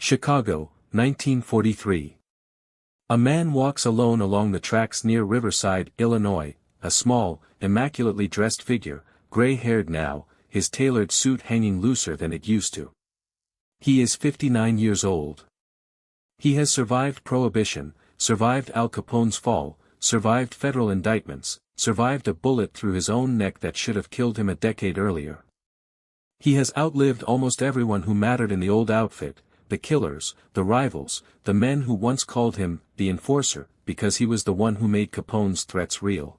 Chicago, 1943. A man walks alone along the tracks near Riverside, Illinois, a small, immaculately dressed figure, gray-haired now, his tailored suit hanging looser than it used to. He is 59 years old. He has survived Prohibition, survived Al Capone's fall, survived federal indictments, survived a bullet through his own neck that should have killed him a decade earlier. He has outlived almost everyone who mattered in the old outfit, the killers, the rivals, the men who once called him the enforcer, because he was the one who made Capone's threats real.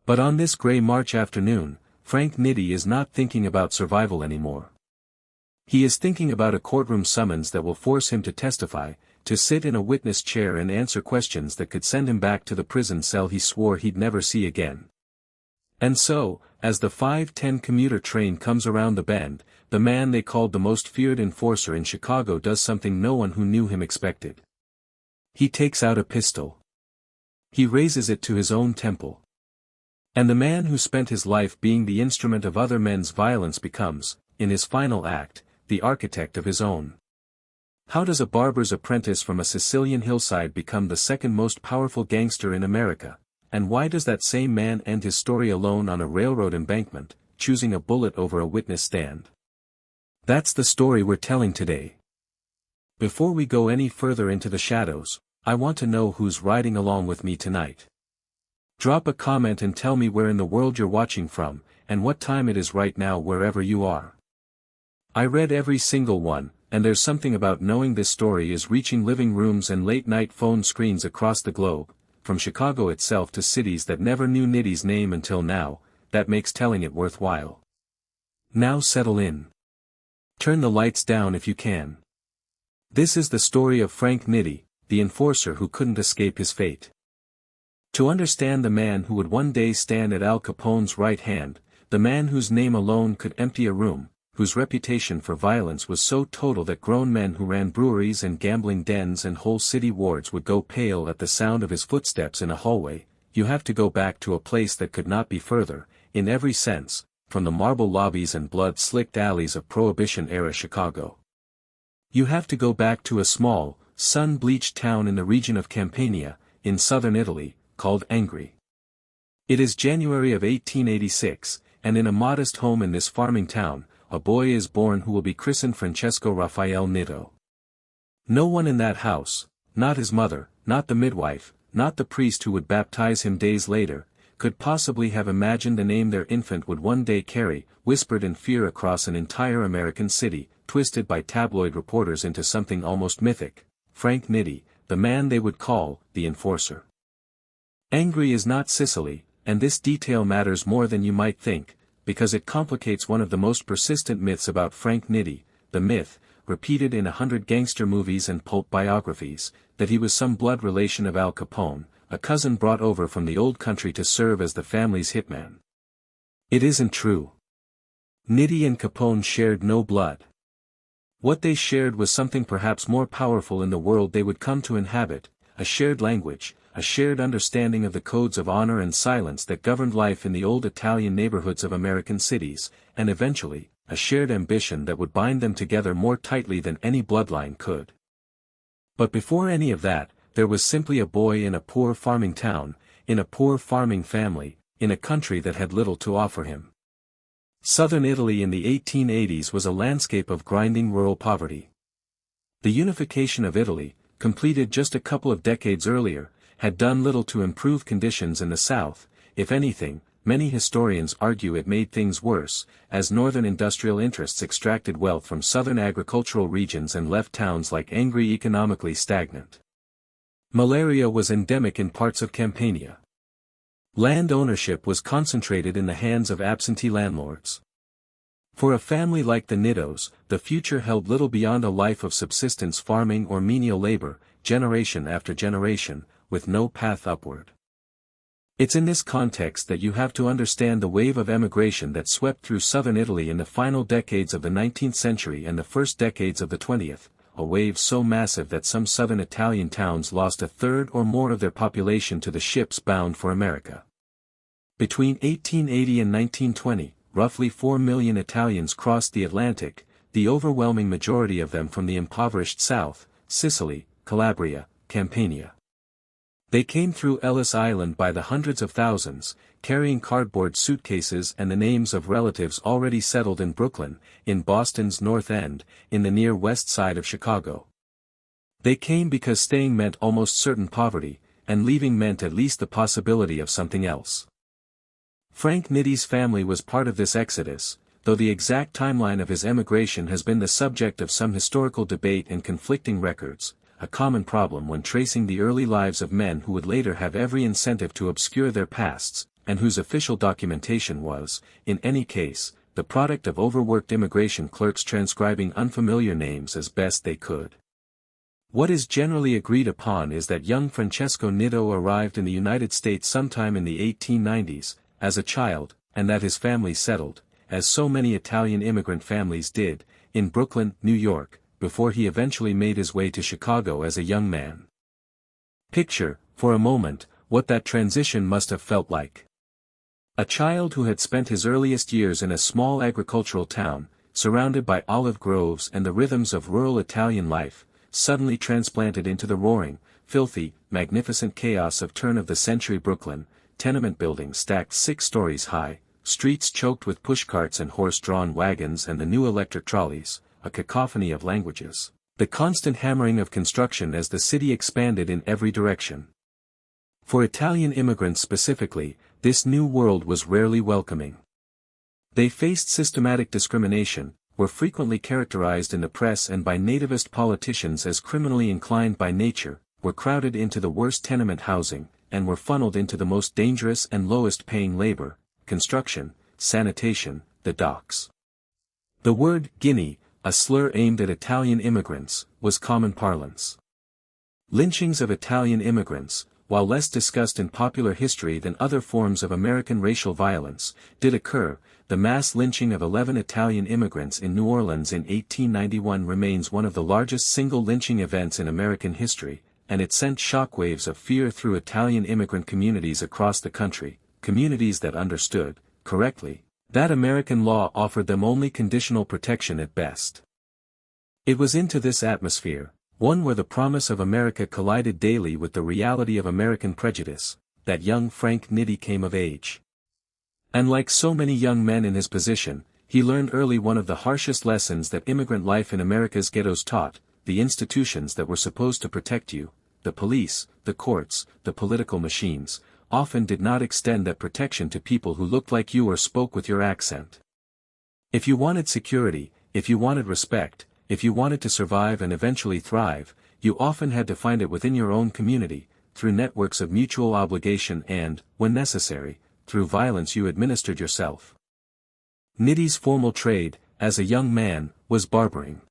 But on this gray March afternoon, Frank Nitti is not thinking about survival anymore. He is thinking about a courtroom summons that will force him to testify, to sit in a witness chair and answer questions that could send him back to the prison cell he swore he'd never see again. And so, as the 5:10 commuter train comes around the bend, the man they called the most feared enforcer in Chicago does something no one who knew him expected. He takes out a pistol. He raises it to his own temple. And the man who spent his life being the instrument of other men's violence becomes, in his final act, the architect of his own. How does a barber's apprentice from a Sicilian hillside become the second most powerful gangster in America? And why does that same man end his story alone on a railroad embankment, choosing a bullet over a witness stand? That's the story we're telling today. Before we go any further into the shadows, I want to know who's riding along with me tonight. Drop a comment and tell me where in the world you're watching from, and what time it is right now wherever you are. I read every single one, and there's something about knowing this story is reaching living rooms and late-night phone screens across the globe, from Chicago itself to cities that never knew Nitti's name until now, that makes telling it worthwhile. Now settle in. Turn the lights down if you can. This is the story of Frank Nitti, the enforcer who couldn't escape his fate. To understand the man who would one day stand at Al Capone's right hand, the man whose name alone could empty a room, whose reputation for violence was so total that grown men who ran breweries and gambling dens and whole city wards would go pale at the sound of his footsteps in a hallway, you have to go back to a place that could not be further, in every sense, from the marble lobbies and blood-slicked alleys of Prohibition-era Chicago. You have to go back to a small, sun-bleached town in the region of Campania, in southern Italy, called Angri. It is January of 1886, and in a modest home in this farming town, a boy is born who will be christened Francesco Raffaele Nitto. No one in that house, not his mother, not the midwife, not the priest who would baptize him days later, could possibly have imagined the name their infant would one day carry, whispered in fear across an entire American city, twisted by tabloid reporters into something almost mythic: Frank Nitti, the man they would call the enforcer. Angri is not Sicily, and this detail matters more than you might think, because it complicates one of the most persistent myths about Frank Nitti, the myth, repeated in 100 gangster movies and pulp biographies, that he was some blood relation of Al Capone, a cousin brought over from the old country to serve as the family's hitman. It isn't true. Nitti and Capone shared no blood. What they shared was something perhaps more powerful in the world they would come to inhabit, a shared language, a shared understanding of the codes of honor and silence that governed life in the old Italian neighborhoods of American cities, and eventually, a shared ambition that would bind them together more tightly than any bloodline could. But before any of that, there was simply a boy in a poor farming town, in a poor farming family, in a country that had little to offer him. Southern Italy in the 1880s was a landscape of grinding rural poverty. The unification of Italy, completed just a couple of decades earlier, had done little to improve conditions in the South. If anything, many historians argue it made things worse, as northern industrial interests extracted wealth from southern agricultural regions and left towns like Angri economically stagnant. Malaria was endemic in parts of Campania. Land ownership was concentrated in the hands of absentee landlords. For a family like the Nittos, the future held little beyond a life of subsistence farming or menial labor, generation after generation, with no path upward. It's in this context that you have to understand the wave of emigration that swept through southern Italy in the final decades of the 19th century and the first decades of the 20th, a wave so massive that some southern Italian towns lost a third or more of their population to the ships bound for America. Between 1880 and 1920, roughly 4 million Italians crossed the Atlantic, the overwhelming majority of them from the impoverished South, Sicily, Calabria, Campania. They came through Ellis Island by the hundreds of thousands, carrying cardboard suitcases and the names of relatives already settled in Brooklyn, in Boston's North End, in the near west side of Chicago. They came because staying meant almost certain poverty, and leaving meant at least the possibility of something else. Frank Nitti's family was part of this exodus, though the exact timeline of his emigration has been the subject of some historical debate and conflicting records, a common problem when tracing the early lives of men who would later have every incentive to obscure their pasts, and whose official documentation was, in any case, the product of overworked immigration clerks transcribing unfamiliar names as best they could. What is generally agreed upon is that young Francesco Nitto arrived in the United States sometime in the 1890s, as a child, and that his family settled, as so many Italian immigrant families did, in Brooklyn, New York, before he eventually made his way to Chicago as a young man. Picture, for a moment, what that transition must have felt like. A child who had spent his earliest years in a small agricultural town, surrounded by olive groves and the rhythms of rural Italian life, suddenly transplanted into the roaring, filthy, magnificent chaos of turn-of-the-century Brooklyn, tenement buildings stacked 6 stories high, streets choked with pushcarts and horse-drawn wagons and the new electric trolleys, a cacophony of languages, the constant hammering of construction as the city expanded in every direction. For Italian immigrants specifically, this new world was rarely welcoming. They faced systematic discrimination, were frequently characterized in the press and by nativist politicians as criminally inclined by nature, were crowded into the worst tenement housing, and were funneled into the most dangerous and lowest-paying labor, construction, sanitation, the docks. The word "Guinea," a slur aimed at Italian immigrants, was common parlance. Lynchings of Italian immigrants, while less discussed in popular history than other forms of American racial violence, did occur. The mass lynching of 11 Italian immigrants in New Orleans in 1891 remains one of the largest single lynching events in American history, and it sent shockwaves of fear through Italian immigrant communities across the country, communities that understood, correctly, that American law offered them only conditional protection at best. It was into this atmosphere, one where the promise of America collided daily with the reality of American prejudice, that young Frank Nitti came of age. And like so many young men in his position, he learned early one of the harshest lessons that immigrant life in America's ghettos taught: the institutions that were supposed to protect you, the police, the courts, the political machines, often did not extend that protection to people who looked like you or spoke with your accent. If you wanted security, if you wanted respect, if you wanted to survive and eventually thrive, you often had to find it within your own community, through networks of mutual obligation and, when necessary, through violence you administered yourself. Nitti's formal trade, as a young man, was barbering.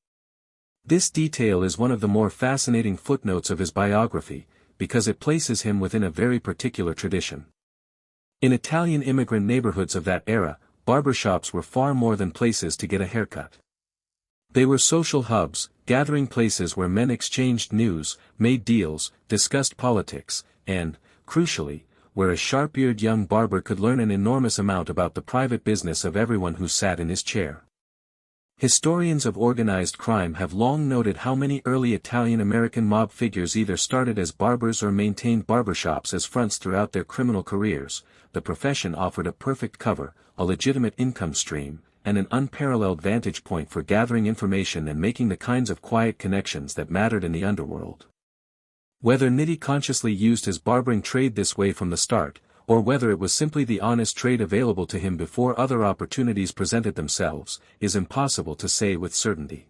This detail is one of the more fascinating footnotes of his biography, because it places him within a very particular tradition. In Italian immigrant neighborhoods of that era, barbershops were far more than places to get a haircut. They were social hubs, gathering places where men exchanged news, made deals, discussed politics, and, crucially, where a sharp-eared young barber could learn an enormous amount about the private business of everyone who sat in his chair. Historians of organized crime have long noted how many early Italian-American mob figures either started as barbers or maintained barbershops as fronts throughout their criminal careers. The profession offered a perfect cover, a legitimate income stream, and an unparalleled vantage point for gathering information and making the kinds of quiet connections that mattered in the underworld. Whether Nitti consciously used his barbering trade this way from the start, or whether it was simply the honest trade available to him before other opportunities presented themselves, is impossible to say with certainty.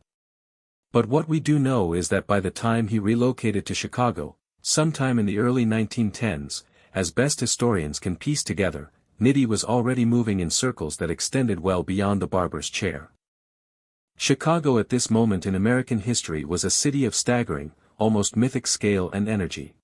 But what we do know is that by the time he relocated to Chicago, sometime in the early 1910s, as best historians can piece together, Nitti was already moving in circles that extended well beyond the barber's chair. Chicago at this moment in American history was a city of staggering, almost mythic scale and energy.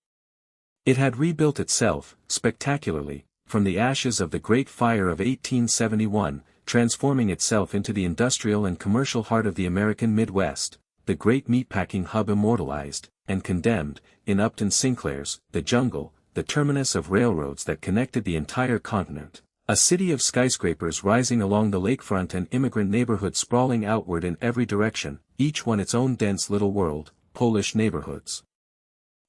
It had rebuilt itself, spectacularly, from the ashes of the Great Fire of 1871, transforming itself into the industrial and commercial heart of the American Midwest, the great meatpacking hub immortalized, and condemned, in Upton Sinclair's The Jungle, the terminus of railroads that connected the entire continent, A city of skyscrapers rising along the lakefront and immigrant neighborhoods sprawling outward in every direction, each one its own dense little world, Polish neighborhoods.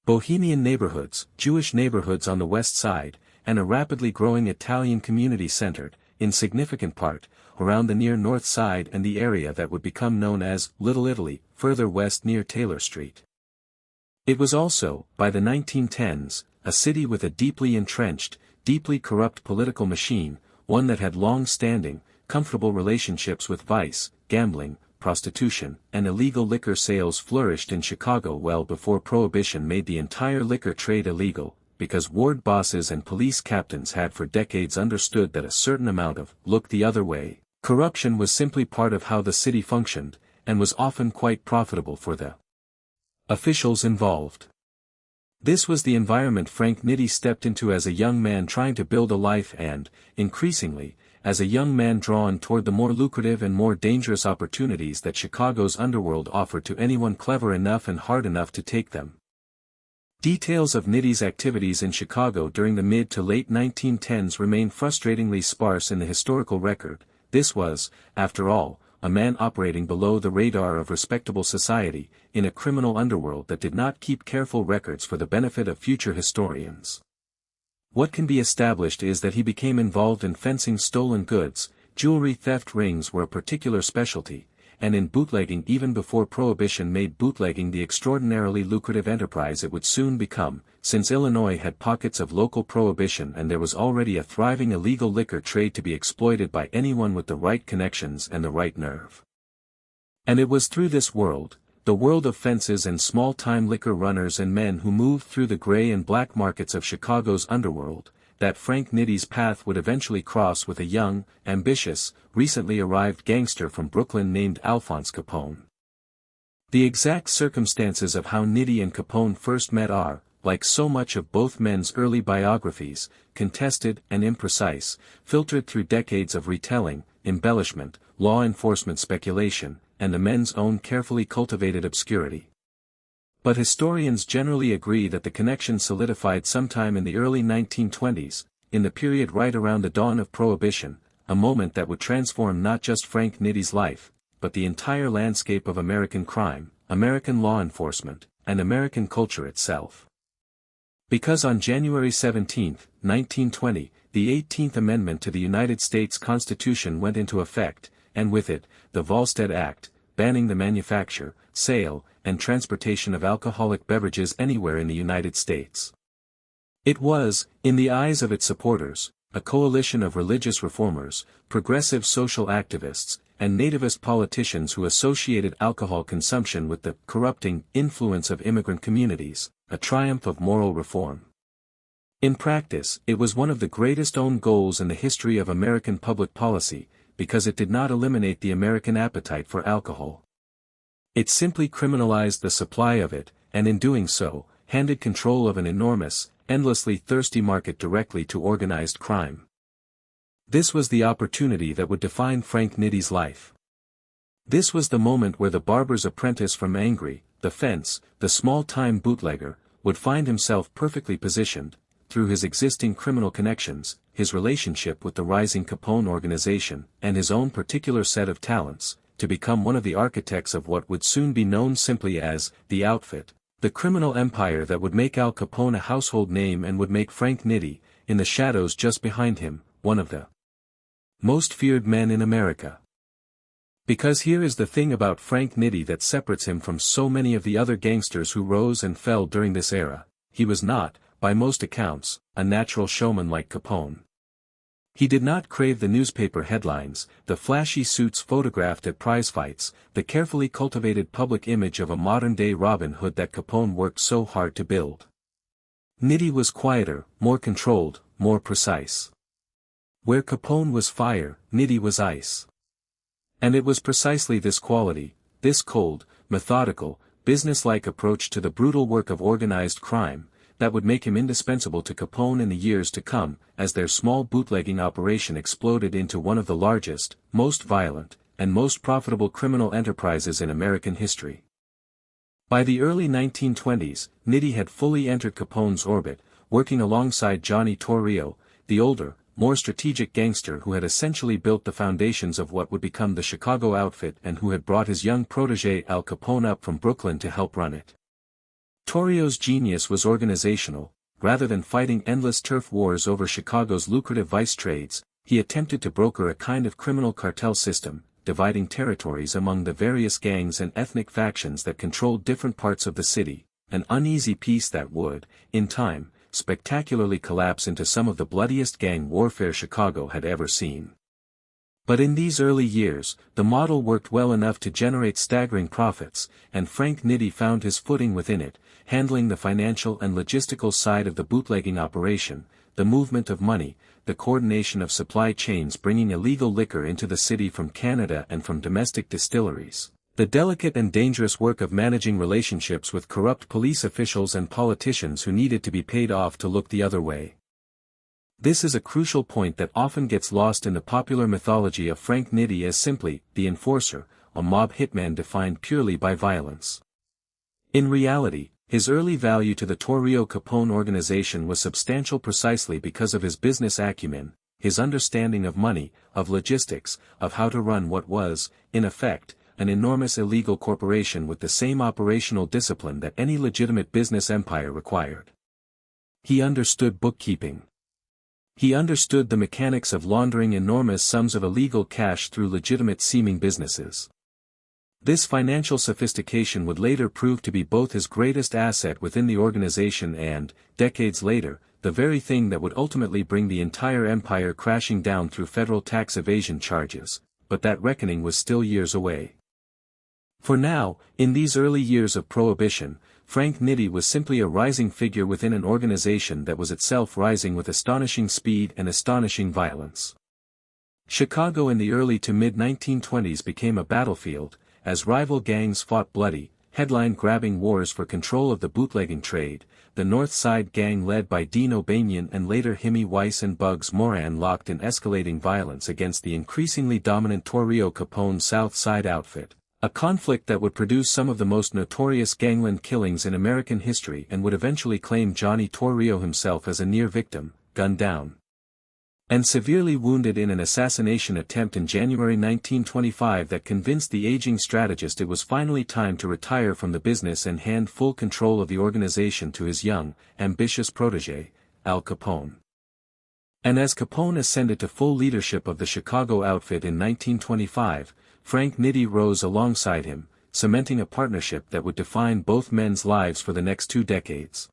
Bohemian neighborhoods, Jewish neighborhoods on the west side, and a rapidly growing Italian community centered, in significant part, around the near north side and the area that would become known as Little Italy, further west near Taylor Street. It was also, by the 1910s, a city with a deeply entrenched, deeply corrupt political machine, one that had long-standing, comfortable relationships with vice, gambling, prostitution, and illegal liquor sales flourished in Chicago well before Prohibition made the entire liquor trade illegal, because ward bosses and police captains had for decades understood that a certain amount of "look the other way" corruption was simply part of how the city functioned, and was often quite profitable for the officials involved. This was the environment Frank Nitti stepped into as a young man trying to build a life and, increasingly, as a young man drawn toward the more lucrative and more dangerous opportunities that Chicago's underworld offered to anyone clever enough and hard enough to take them. Details of Nitti's activities in Chicago during the mid to late 1910s remain frustratingly sparse in the historical record. This was, after all, a man operating below the radar of respectable society, in a criminal underworld that did not keep careful records for the benefit of future historians. What can be established is that he became involved in fencing stolen goods, jewelry theft rings were a particular specialty, and in bootlegging even before Prohibition made bootlegging the extraordinarily lucrative enterprise it would soon become, since Illinois had pockets of local prohibition and there was already a thriving illegal liquor trade to be exploited by anyone with the right connections and the right nerve. And it was through this world, the world of fences and small-time liquor runners and men who moved through the gray and black markets of Chicago's underworld, that Frank Nitti's path would eventually cross with a young, ambitious, recently arrived gangster from Brooklyn named Alphonse Capone. The exact circumstances of how Nitti and Capone first met are, like so much of both men's early biographies, contested and imprecise, filtered through decades of retelling, embellishment, law enforcement speculation, and the men's own carefully cultivated obscurity. But historians generally agree that the connection solidified sometime in the early 1920s, in the period right around the dawn of Prohibition, a moment that would transform not just Frank Nitti's life, but the entire landscape of American crime, American law enforcement, and American culture itself. Because on January 17, 1920, the 18th Amendment to the United States Constitution went into effect, and with it, the Volstead Act, banning the manufacture, sale, and transportation of alcoholic beverages anywhere in the United States. It was, in the eyes of its supporters, a coalition of religious reformers, progressive social activists, and nativist politicians who associated alcohol consumption with the corrupting influence of immigrant communities, a triumph of moral reform. In practice, it was one of the greatest own goals in the history of American public policy, because it did not eliminate the American appetite for alcohol. It simply criminalized the supply of it, and in doing so, handed control of an enormous, endlessly thirsty market directly to organized crime. This was the opportunity that would define Frank Nitti's life. This was the moment where the barber's apprentice from Angry, the fence, the small-time bootlegger, would find himself perfectly positioned, through his existing criminal connections, his relationship with the rising Capone organization, and his own particular set of talents, to become one of the architects of what would soon be known simply as the Outfit, the criminal empire that would make Al Capone a household name and would make Frank Nitti, in the shadows just behind him, one of the most feared men in America. Because here is the thing about Frank Nitti that separates him from so many of the other gangsters who rose and fell during this era: he was not, by most accounts, a natural showman like Capone. He did not crave the newspaper headlines, the flashy suits photographed at prize fights, the carefully cultivated public image of a modern-day Robin Hood that Capone worked so hard to build. Nitti was quieter, more controlled, more precise. Where Capone was fire, Nitti was ice. And it was precisely this quality, this cold, methodical, business-like approach to the brutal work of organized crime, that would make him indispensable to Capone in the years to come, as their small bootlegging operation exploded into one of the largest, most violent, and most profitable criminal enterprises in American history. By the early 1920s, Nitti had fully entered Capone's orbit, working alongside Johnny Torrio, the older, more strategic gangster who had essentially built the foundations of what would become the Chicago outfit and who had brought his young protege Al Capone up from Brooklyn to help run it. Torrio's genius was organizational. Rather than fighting endless turf wars over Chicago's lucrative vice trades, he attempted to broker a kind of criminal cartel system, dividing territories among the various gangs and ethnic factions that controlled different parts of the city, an uneasy peace that would, in time, spectacularly collapse into some of the bloodiest gang warfare Chicago had ever seen. But in these early years, the model worked well enough to generate staggering profits, and Frank Nitti found his footing within it, handling the financial and logistical side of the bootlegging operation, the movement of money, the coordination of supply chains bringing illegal liquor into the city from Canada and from domestic distilleries, the delicate and dangerous work of managing relationships with corrupt police officials and politicians who needed to be paid off to look the other way. This is a crucial point that often gets lost in the popular mythology of Frank Nitti as simply the enforcer, a mob hitman defined purely by violence. In reality, his early value to the Torrio Capone organization was substantial precisely because of his business acumen, his understanding of money, of logistics, of how to run what was, in effect, an enormous illegal corporation with the same operational discipline that any legitimate business empire required. He understood bookkeeping. He understood the mechanics of laundering enormous sums of illegal cash through legitimate-seeming businesses. This financial sophistication would later prove to be both his greatest asset within the organization and, decades later, the very thing that would ultimately bring the entire empire crashing down through federal tax evasion charges, but that reckoning was still years away. For now, in these early years of Prohibition, Frank Nitti was simply a rising figure within an organization that was itself rising with astonishing speed and astonishing violence. Chicago in the early to mid-1920s became a battlefield, as rival gangs fought bloody, headline-grabbing wars for control of the bootlegging trade. The North Side gang led by Dean O'Banion and later Himmy Weiss and Bugs Moran locked in escalating violence against the increasingly dominant Torrio Capone South Side outfit, a conflict that would produce some of the most notorious gangland killings in American history and would eventually claim Johnny Torrio himself as a near victim, gunned down and severely wounded in an assassination attempt in January 1925 that convinced the aging strategist it was finally time to retire from the business and hand full control of the organization to his young, ambitious protege, Al Capone. And as Capone ascended to full leadership of the Chicago outfit in 1925, Frank Nitti rose alongside him, cementing a partnership that would define both men's lives for the next 2 decades.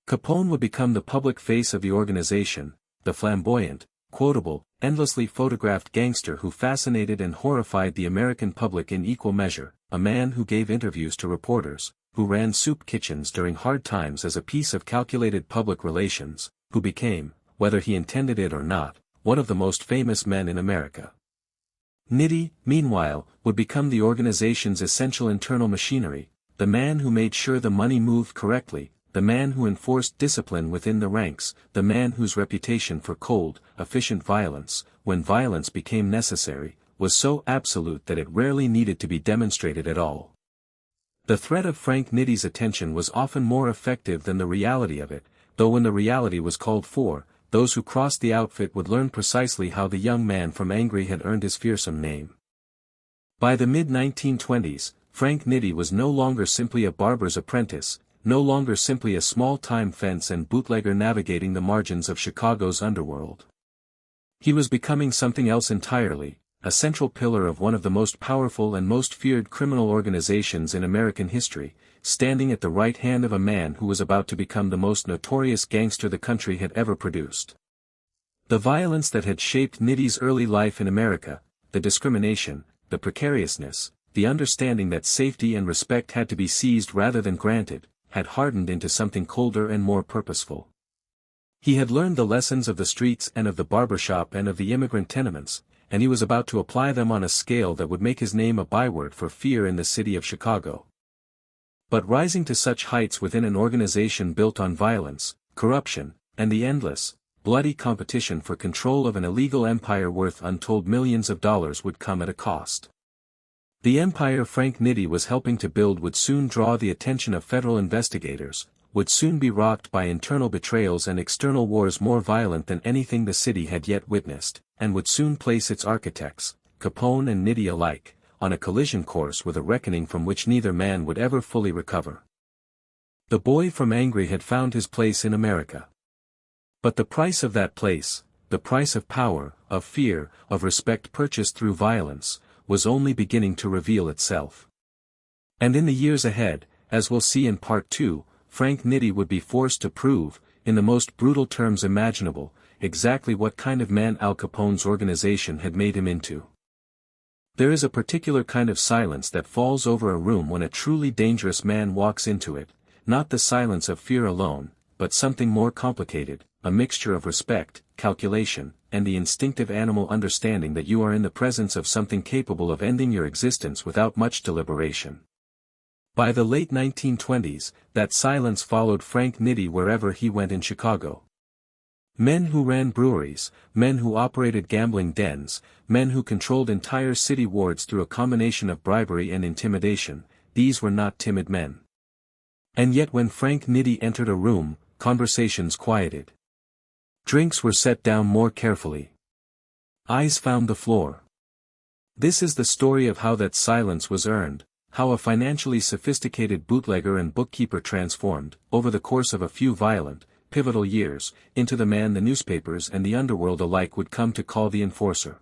Capone would become the public face of the organization, the flamboyant, quotable, endlessly photographed gangster who fascinated and horrified the American public in equal measure, a man who gave interviews to reporters, who ran soup kitchens during hard times as a piece of calculated public relations, who became, whether he intended it or not, one of the most famous men in America. Nitti, meanwhile, would become the organization's essential internal machinery, the man who made sure the money moved correctly, the man who enforced discipline within the ranks, the man whose reputation for cold, efficient violence, when violence became necessary, was so absolute that it rarely needed to be demonstrated at all. The threat of Frank Nitti's attention was often more effective than the reality of it, though when the reality was called for, those who crossed the outfit would learn precisely how the young man from Angry had earned his fearsome name. By the mid-1920s, Frank Nitti was no longer simply a barber's apprentice, no longer simply a small-time fence and bootlegger navigating the margins of Chicago's underworld. He was becoming something else entirely, a central pillar of one of the most powerful and most feared criminal organizations in American history, standing at the right hand of a man who was about to become the most notorious gangster the country had ever produced. The violence that had shaped Nitti's early life in America, the discrimination, the precariousness, the understanding that safety and respect had to be seized rather than granted, had hardened into something colder and more purposeful. He had learned the lessons of the streets and of the barbershop and of the immigrant tenements, and he was about to apply them on a scale that would make his name a byword for fear in the city of Chicago. But rising to such heights within an organization built on violence, corruption, and the endless, bloody competition for control of an illegal empire worth untold millions of dollars would come at a cost. The empire Frank Nitti was helping to build would soon draw the attention of federal investigators, would soon be rocked by internal betrayals and external wars more violent than anything the city had yet witnessed, and would soon place its architects, Capone and Nitti alike, on a collision course with a reckoning from which neither man would ever fully recover. The boy from Angry had found his place in America. But the price of that place, the price of power, of fear, of respect purchased through violence, was only beginning to reveal itself. And in the years ahead, as we'll see in Part 2, Frank Nitti would be forced to prove, in the most brutal terms imaginable, exactly what kind of man Al Capone's organization had made him into. There is a particular kind of silence that falls over a room when a truly dangerous man walks into it, not the silence of fear alone, but something more complicated, a mixture of respect, calculation, and the instinctive animal understanding that you are in the presence of something capable of ending your existence without much deliberation. By the late 1920s, that silence followed Frank Nitti wherever he went in Chicago. Men who ran breweries, men who operated gambling dens, men who controlled entire city wards through a combination of bribery and intimidation, these were not timid men. And yet when Frank Nitti entered a room, conversations quieted. Drinks were set down more carefully. Eyes found the floor. This is the story of how that silence was earned, how a financially sophisticated bootlegger and bookkeeper transformed, over the course of a few violent, pivotal years, into the man the newspapers and the underworld alike would come to call the enforcer.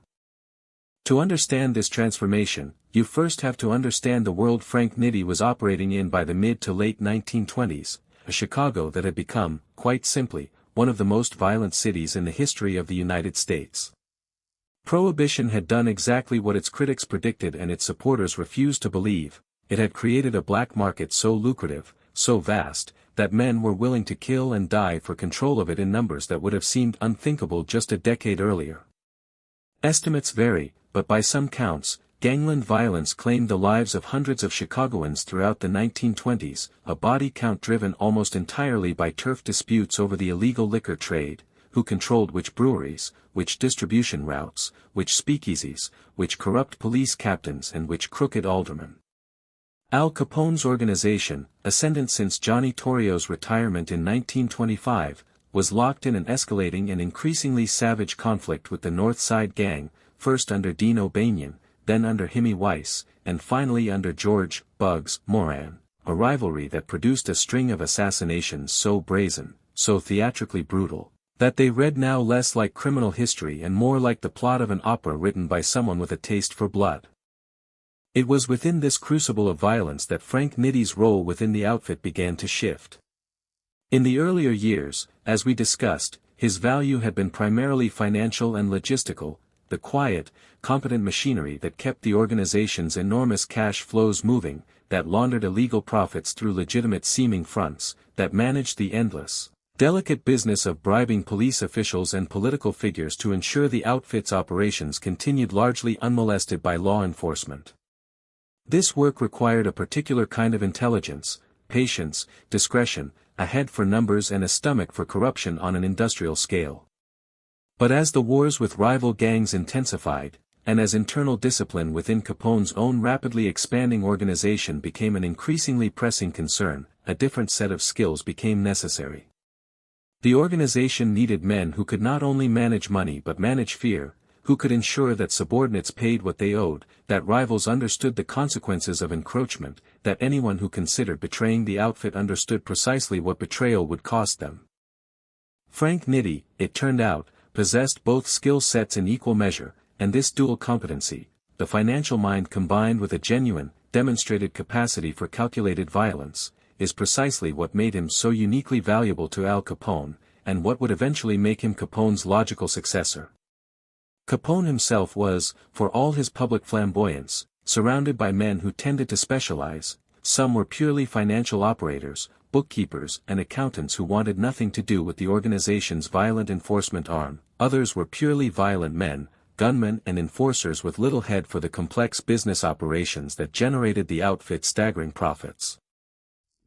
To understand this transformation, you first have to understand the world Frank Nitti was operating in by the mid to late 1920s, a Chicago that had become, quite simply, one of the most violent cities in the history of the United States. Prohibition had done exactly what its critics predicted and its supporters refused to believe. It had created a black market so lucrative, so vast, that men were willing to kill and die for control of it in numbers that would have seemed unthinkable just a decade earlier. Estimates vary, but by some counts, gangland violence claimed the lives of hundreds of Chicagoans throughout the 1920s, a body count driven almost entirely by turf disputes over the illegal liquor trade, who controlled which breweries, which distribution routes, which speakeasies, which corrupt police captains and which crooked aldermen. Al Capone's organization, ascendant since Johnny Torrio's retirement in 1925, was locked in an escalating and increasingly savage conflict with the North Side Gang, first under Dean O'Banion, then under Himmy Weiss, and finally under George "Bugs" Moran, a rivalry that produced a string of assassinations so brazen, so theatrically brutal, that they read now less like criminal history and more like the plot of an opera written by someone with a taste for blood. It was within this crucible of violence that Frank Nitti's role within the outfit began to shift. In the earlier years, as we discussed, his value had been primarily financial and logistical, the quiet, competent machinery that kept the organization's enormous cash flows moving, that laundered illegal profits through legitimate-seeming fronts, that managed the endless, delicate business of bribing police officials and political figures to ensure the outfit's operations continued largely unmolested by law enforcement. This work required a particular kind of intelligence, patience, discretion, a head for numbers and a stomach for corruption on an industrial scale. But as the wars with rival gangs intensified, and as internal discipline within Capone's own rapidly expanding organization became an increasingly pressing concern, a different set of skills became necessary. The organization needed men who could not only manage money but manage fear, who could ensure that subordinates paid what they owed, that rivals understood the consequences of encroachment, that anyone who considered betraying the outfit understood precisely what betrayal would cost them. Frank Nitti, it turned out, possessed both skill sets in equal measure, and this dual competency, the financial mind combined with a genuine, demonstrated capacity for calculated violence, is precisely what made him so uniquely valuable to Al Capone, and what would eventually make him Capone's logical successor. Capone himself was, for all his public flamboyance, surrounded by men who tended to specialize. Some were purely financial operators, bookkeepers and accountants who wanted nothing to do with the organization's violent enforcement arm, others were purely violent men, gunmen and enforcers with little head for the complex business operations that generated the outfit's staggering profits.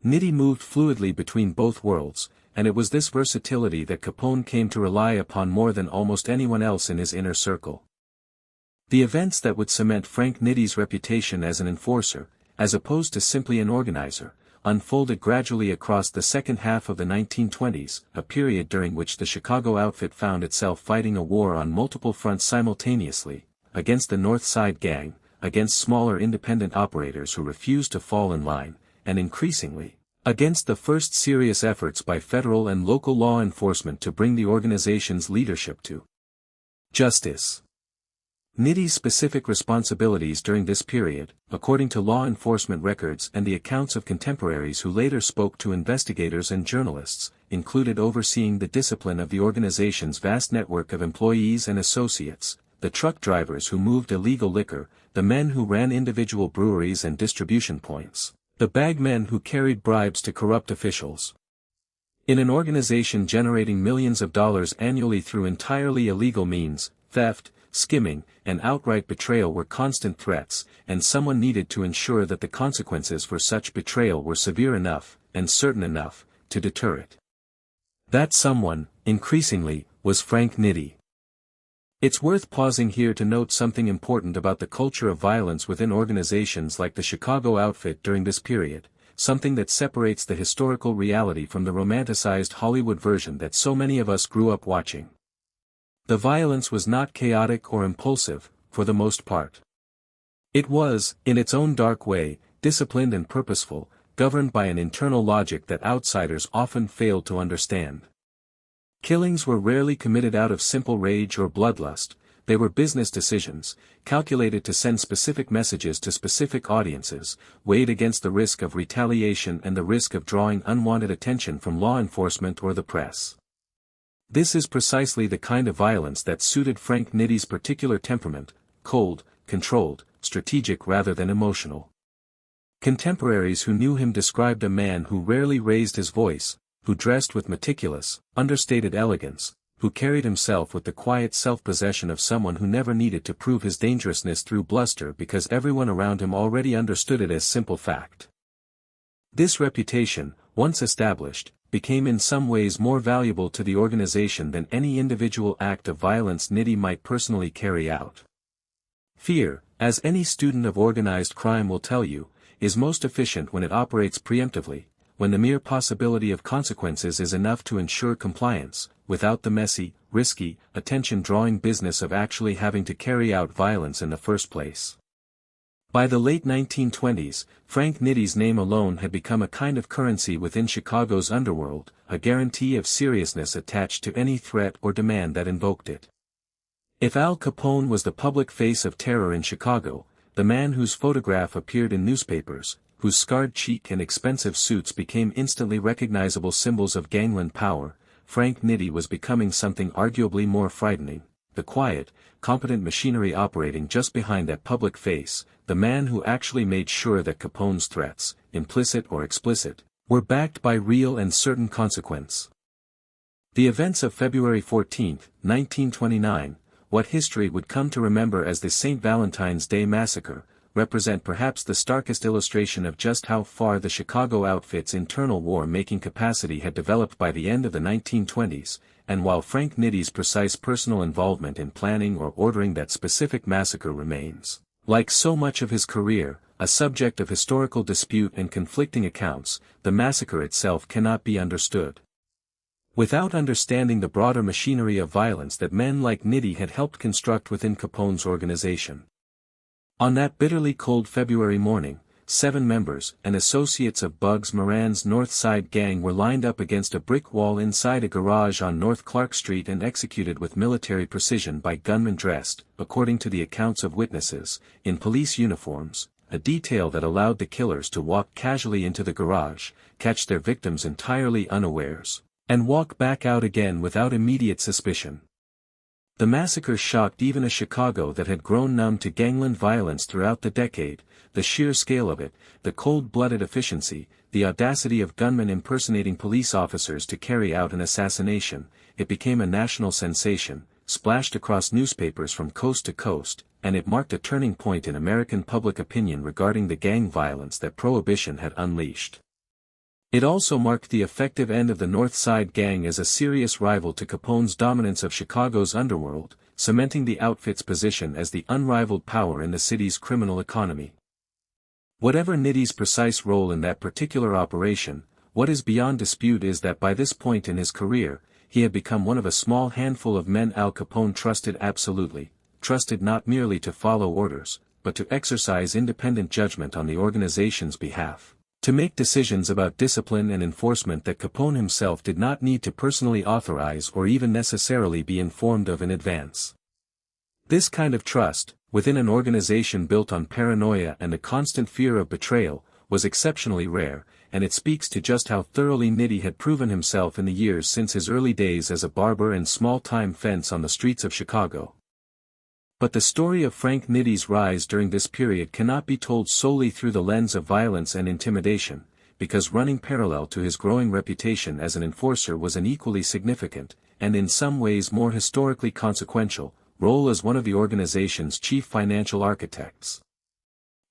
Nitti moved fluidly between both worlds, and it was this versatility that Capone came to rely upon more than almost anyone else in his inner circle. The events that would cement Frank Nitti's reputation as an enforcer, as opposed to simply an organizer, unfolded gradually across the second half of the 1920s, a period during which the Chicago outfit found itself fighting a war on multiple fronts simultaneously, against the North Side Gang, against smaller independent operators who refused to fall in line, and increasingly, against the first serious efforts by federal and local law enforcement to bring the organization's leadership to justice. Nitti's specific responsibilities during this period, according to law enforcement records and the accounts of contemporaries who later spoke to investigators and journalists, included overseeing the discipline of the organization's vast network of employees and associates, the truck drivers who moved illegal liquor, the men who ran individual breweries and distribution points, the bagmen who carried bribes to corrupt officials. In an organization generating millions of dollars annually through entirely illegal means, theft, skimming, and outright betrayal were constant threats, and someone needed to ensure that the consequences for such betrayal were severe enough, and certain enough, to deter it. That someone, increasingly, was Frank Nitti. It's worth pausing here to note something important about the culture of violence within organizations like the Chicago outfit during this period, something that separates the historical reality from the romanticized Hollywood version that so many of us grew up watching. The violence was not chaotic or impulsive, for the most part. It was, in its own dark way, disciplined and purposeful, governed by an internal logic that outsiders often failed to understand. Killings were rarely committed out of simple rage or bloodlust, they were business decisions, calculated to send specific messages to specific audiences, weighed against the risk of retaliation and the risk of drawing unwanted attention from law enforcement or the press. This is precisely the kind of violence that suited Frank Nitti's particular temperament, cold, controlled, strategic rather than emotional. Contemporaries who knew him described a man who rarely raised his voice, who dressed with meticulous, understated elegance, who carried himself with the quiet self-possession of someone who never needed to prove his dangerousness through bluster because everyone around him already understood it as simple fact. This reputation, once established, became in some ways more valuable to the organization than any individual act of violence Nitti might personally carry out. Fear, as any student of organized crime will tell you, is most efficient when it operates preemptively, when the mere possibility of consequences is enough to ensure compliance, without the messy, risky, attention-drawing business of actually having to carry out violence in the first place. By the late 1920s, Frank Nitti's name alone had become a kind of currency within Chicago's underworld, a guarantee of seriousness attached to any threat or demand that invoked it. If Al Capone was the public face of terror in Chicago, the man whose photograph appeared in newspapers, whose scarred cheek and expensive suits became instantly recognizable symbols of gangland power, Frank Nitti was becoming something arguably more frightening, the quiet, competent machinery operating just behind that public face, the man who actually made sure that Capone's threats, implicit or explicit, were backed by real and certain consequence. The events of February 14, 1929, what history would come to remember as the St. Valentine's Day Massacre, represent perhaps the starkest illustration of just how far the Chicago outfit's internal war-making capacity had developed by the end of the 1920s, and while Frank Nitti's precise personal involvement in planning or ordering that specific massacre remains, like so much of his career, a subject of historical dispute and conflicting accounts, the massacre itself cannot be understood without understanding the broader machinery of violence that men like Nitti had helped construct within Capone's organization. On that bitterly cold February morning, 7 members and associates of Bugs Moran's North Side Gang were lined up against a brick wall inside a garage on North Clark Street and executed with military precision by gunmen dressed, according to the accounts of witnesses, in police uniforms, a detail that allowed the killers to walk casually into the garage, catch their victims entirely unawares, and walk back out again without immediate suspicion. The massacre shocked even a Chicago that had grown numb to gangland violence throughout the decade, the sheer scale of it, the cold-blooded efficiency, the audacity of gunmen impersonating police officers to carry out an assassination. It became a national sensation, splashed across newspapers from coast to coast, and it marked a turning point in American public opinion regarding the gang violence that Prohibition had unleashed. It also marked the effective end of the North Side Gang as a serious rival to Capone's dominance of Chicago's underworld, cementing the outfit's position as the unrivaled power in the city's criminal economy. Whatever Nitti's precise role in that particular operation, what is beyond dispute is that by this point in his career, he had become one of a small handful of men Al Capone trusted absolutely, trusted not merely to follow orders, but to exercise independent judgment on the organization's behalf, to make decisions about discipline and enforcement that Capone himself did not need to personally authorize or even necessarily be informed of in advance. This kind of trust, within an organization built on paranoia and the constant fear of betrayal, was exceptionally rare, and it speaks to just how thoroughly Nitti had proven himself in the years since his early days as a barber and small-time fence on the streets of Chicago. But the story of Frank Nitti's rise during this period cannot be told solely through the lens of violence and intimidation, because running parallel to his growing reputation as an enforcer was an equally significant, and in some ways more historically consequential, role as one of the organization's chief financial architects.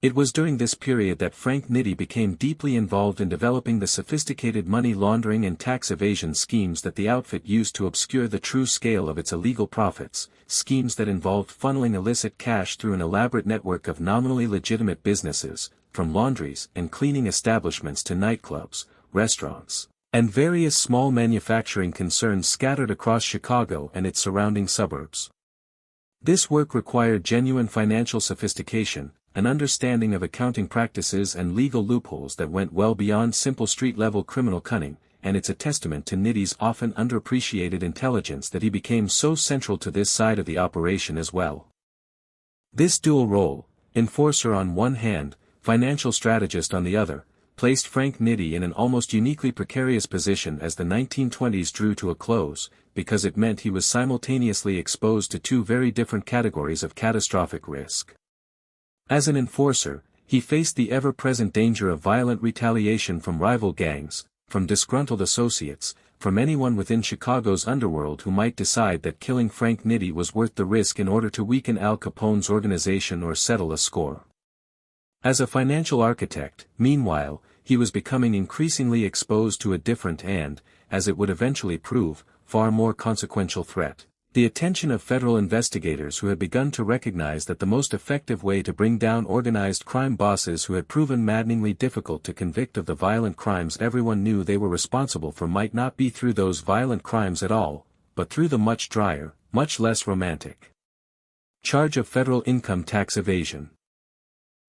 It was during this period that Frank Nitti became deeply involved in developing the sophisticated money laundering and tax evasion schemes that the outfit used to obscure the true scale of its illegal profits, schemes that involved funneling illicit cash through an elaborate network of nominally legitimate businesses, from laundries and cleaning establishments to nightclubs, restaurants, and various small manufacturing concerns scattered across Chicago and its surrounding suburbs. This work required genuine financial sophistication, an understanding of accounting practices and legal loopholes that went well beyond simple street-level criminal cunning, and it's a testament to Nitti's often underappreciated intelligence that he became so central to this side of the operation as well. This dual role, enforcer on one hand, financial strategist on the other, placed Frank Nitti in an almost uniquely precarious position as the 1920s drew to a close, because it meant he was simultaneously exposed to two very different categories of catastrophic risk. As an enforcer, he faced the ever-present danger of violent retaliation from rival gangs, from disgruntled associates, from anyone within Chicago's underworld who might decide that killing Frank Nitti was worth the risk in order to weaken Al Capone's organization or settle a score. As a financial architect, meanwhile, he was becoming increasingly exposed to a different and, as it would eventually prove, far more consequential threat. The attention of federal investigators who had begun to recognize that the most effective way to bring down organized crime bosses who had proven maddeningly difficult to convict of the violent crimes everyone knew they were responsible for might not be through those violent crimes at all, but through the much drier, much less romantic charge of federal income tax evasion.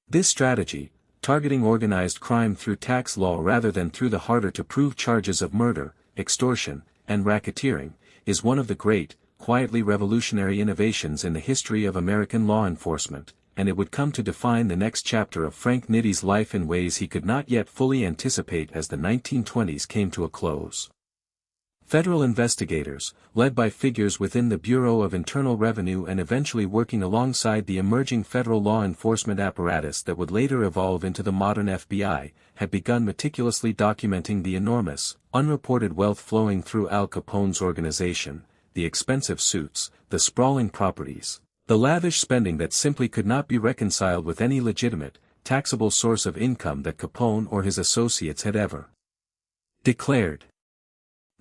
This strategy, targeting organized crime through tax law rather than through the harder-to-prove charges of murder, extortion, and racketeering, is one of the great, quietly revolutionary innovations in the history of American law enforcement, and it would come to define the next chapter of Frank Nitti's life in ways he could not yet fully anticipate as the 1920s came to a close. Federal investigators, led by figures within the Bureau of Internal Revenue and eventually working alongside the emerging federal law enforcement apparatus that would later evolve into the modern FBI, had begun meticulously documenting the enormous, unreported wealth flowing through Al Capone's organization, the expensive suits, the sprawling properties, the lavish spending that simply could not be reconciled with any legitimate, taxable source of income that Capone or his associates had ever declared.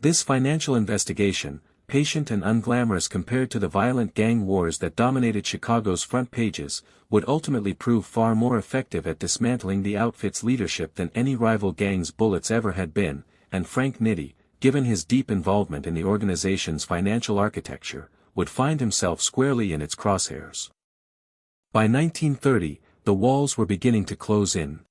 This financial investigation, patient and unglamorous compared to the violent gang wars that dominated Chicago's front pages, would ultimately prove far more effective at dismantling the outfit's leadership than any rival gang's bullets ever had been, and Frank Nitti, given his deep involvement in the organization's financial architecture, would find himself squarely in its crosshairs. By 1930, the walls were beginning to close in.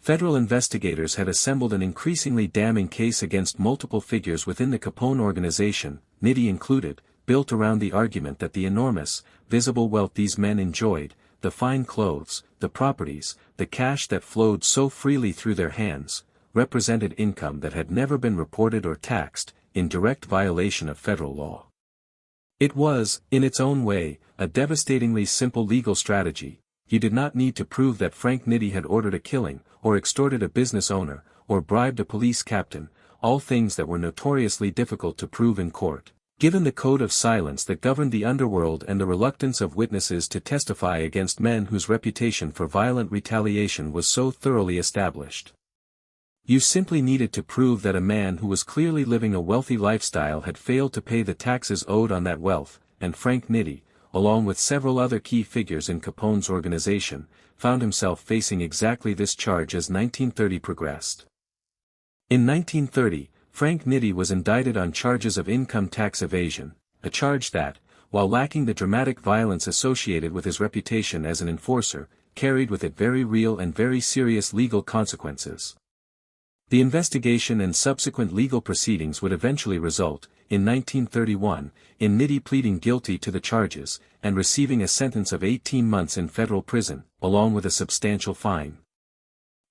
Federal investigators had assembled an increasingly damning case against multiple figures within the Capone organization, Nitti included, built around the argument that the enormous, visible wealth these men enjoyed, the fine clothes, the properties, the cash that flowed so freely through their hands, represented income that had never been reported or taxed, in direct violation of federal law. It was, in its own way, a devastatingly simple legal strategy. You did not need to prove that Frank Nitti had ordered a killing, or extorted a business owner, or bribed a police captain, all things that were notoriously difficult to prove in court, given the code of silence that governed the underworld and the reluctance of witnesses to testify against men whose reputation for violent retaliation was so thoroughly established. You simply needed to prove that a man who was clearly living a wealthy lifestyle had failed to pay the taxes owed on that wealth, and Frank Nitti, along with several other key figures in Capone's organization, found himself facing exactly this charge as 1930 progressed. In 1930, Frank Nitti was indicted on charges of income tax evasion, a charge that, while lacking the dramatic violence associated with his reputation as an enforcer, carried with it very real and very serious legal consequences. The investigation and subsequent legal proceedings would eventually result, in 1931, in Nitti pleading guilty to the charges, and receiving a sentence of 18 months in federal prison, along with a substantial fine.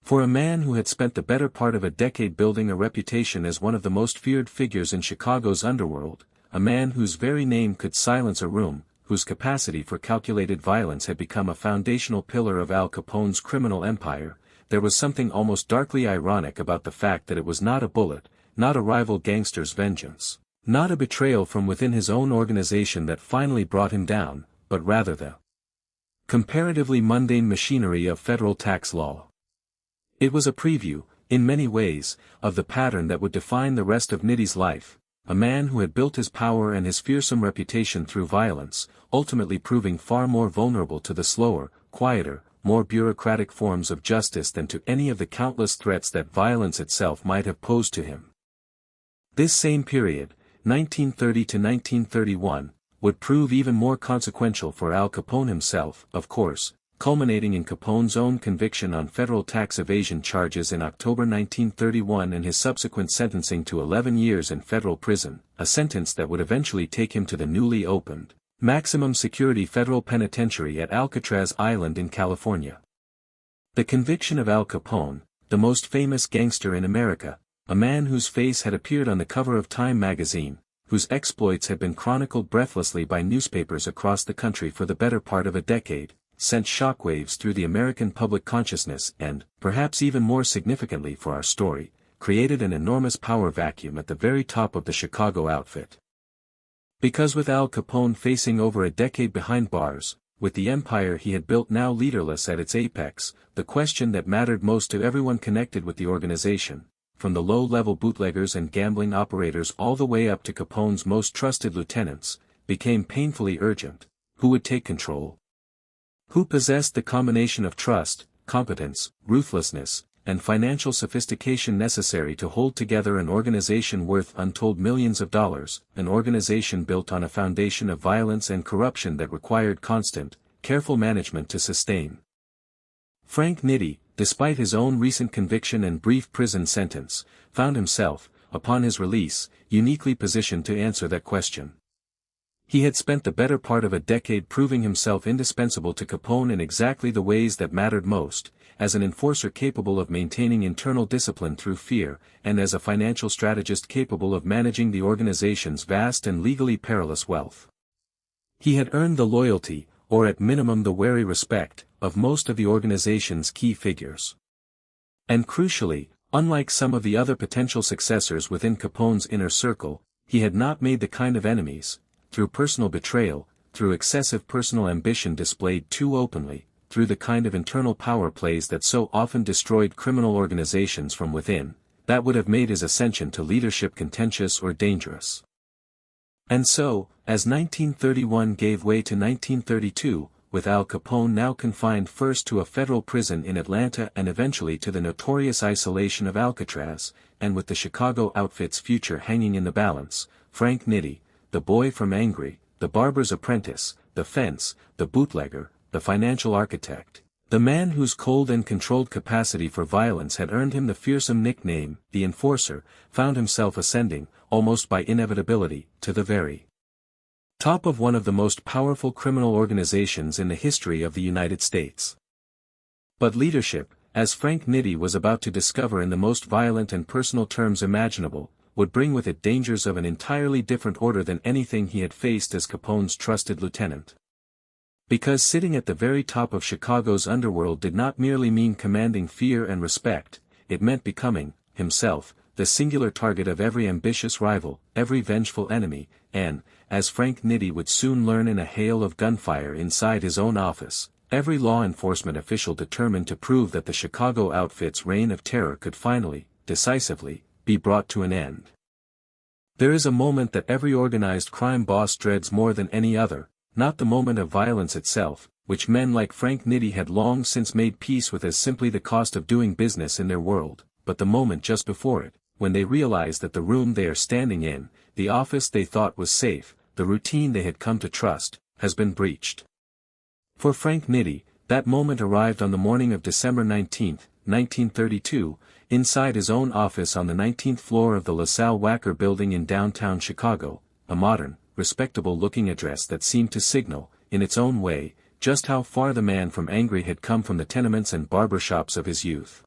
For a man who had spent the better part of a decade building a reputation as one of the most feared figures in Chicago's underworld, a man whose very name could silence a room, whose capacity for calculated violence had become a foundational pillar of Al Capone's criminal empire, there was something almost darkly ironic about the fact that it was not a bullet, not a rival gangster's vengeance, not a betrayal from within his own organization that finally brought him down, but rather the comparatively mundane machinery of federal tax law. It was a preview, in many ways, of the pattern that would define the rest of Nitti's life, a man who had built his power and his fearsome reputation through violence, ultimately proving far more vulnerable to the slower, quieter, more bureaucratic forms of justice than to any of the countless threats that violence itself might have posed to him. This same period, 1930 to 1931, would prove even more consequential for Al Capone himself, of course, culminating in Capone's own conviction on federal tax evasion charges in October 1931 and his subsequent sentencing to 11 years in federal prison, a sentence that would eventually take him to the newly opened maximum security federal penitentiary at Alcatraz Island in California. The conviction of Al Capone, the most famous gangster in America, a man whose face had appeared on the cover of Time magazine, whose exploits had been chronicled breathlessly by newspapers across the country for the better part of a decade, sent shockwaves through the American public consciousness and, perhaps even more significantly for our story, created an enormous power vacuum at the very top of the Chicago outfit. Because with Al Capone facing over a decade behind bars, with the empire he had built now leaderless at its apex, the question that mattered most to everyone connected with the organization, from the low-level bootleggers and gambling operators all the way up to Capone's most trusted lieutenants, became painfully urgent: who would take control? Who possessed the combination of trust, competence, ruthlessness, and financial sophistication necessary to hold together an organization worth untold millions of dollars, an organization built on a foundation of violence and corruption that required constant, careful management to sustain? Frank Nitti, despite his own recent conviction and brief prison sentence, found himself, upon his release, uniquely positioned to answer that question. He had spent the better part of a decade proving himself indispensable to Capone in exactly the ways that mattered most, as an enforcer capable of maintaining internal discipline through fear, and as a financial strategist capable of managing the organization's vast and legally perilous wealth. He had earned the loyalty, or at minimum the wary respect, of most of the organization's key figures. And crucially, unlike some of the other potential successors within Capone's inner circle, he had not made the kind of enemies, through personal betrayal, through excessive personal ambition displayed too openly, through the kind of internal power plays that so often destroyed criminal organizations from within, that would have made his ascension to leadership contentious or dangerous. And so, as 1931 gave way to 1932, with Al Capone now confined first to a federal prison in Atlanta and eventually to the notorious isolation of Alcatraz, and with the Chicago outfit's future hanging in the balance, Frank Nitti, the boy from Angry, the barber's apprentice, the fence, the bootlegger, the financial architect, the man whose cold and controlled capacity for violence had earned him the fearsome nickname, the Enforcer, found himself ascending, almost by inevitability, to the very top of one of the most powerful criminal organizations in the history of the United States. But leadership, as Frank Nitti was about to discover in the most violent and personal terms imaginable, would bring with it dangers of an entirely different order than anything he had faced as Capone's trusted lieutenant. Because sitting at the very top of Chicago's underworld did not merely mean commanding fear and respect, it meant becoming, himself, the singular target of every ambitious rival, every vengeful enemy, and, as Frank Nitti would soon learn in a hail of gunfire inside his own office, every law enforcement official determined to prove that the Chicago outfit's reign of terror could finally, decisively, be brought to an end. There is a moment that every organized crime boss dreads more than any other, not the moment of violence itself, which men like Frank Nitti had long since made peace with as simply the cost of doing business in their world, but the moment just before it, when they realize that the room they are standing in, the office they thought was safe, the routine they had come to trust, has been breached. For Frank Nitti, that moment arrived on the morning of December 19, 1932, inside his own office on the 19th floor of the LaSalle Wacker building in downtown Chicago, a modern, respectable-looking address that seemed to signal, in its own way, just how far the man from Angry had come from the tenements and barbershops of his youth.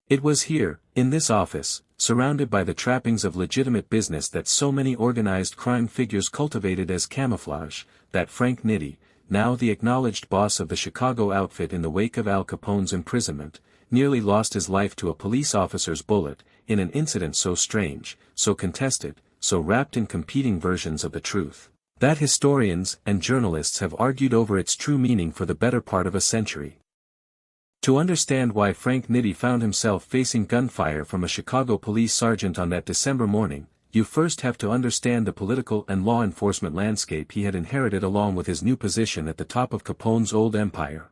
It was here, in this office, surrounded by the trappings of legitimate business that so many organized crime figures cultivated as camouflage, that Frank Nitti, now the acknowledged boss of the Chicago outfit in the wake of Al Capone's imprisonment, nearly lost his life to a police officer's bullet, in an incident so strange, so contested, so wrapped in competing versions of the truth, that historians and journalists have argued over its true meaning for the better part of a century. To understand why Frank Nitti found himself facing gunfire from a Chicago police sergeant on that December morning, you first have to understand the political and law enforcement landscape he had inherited along with his new position at the top of Capone's old empire.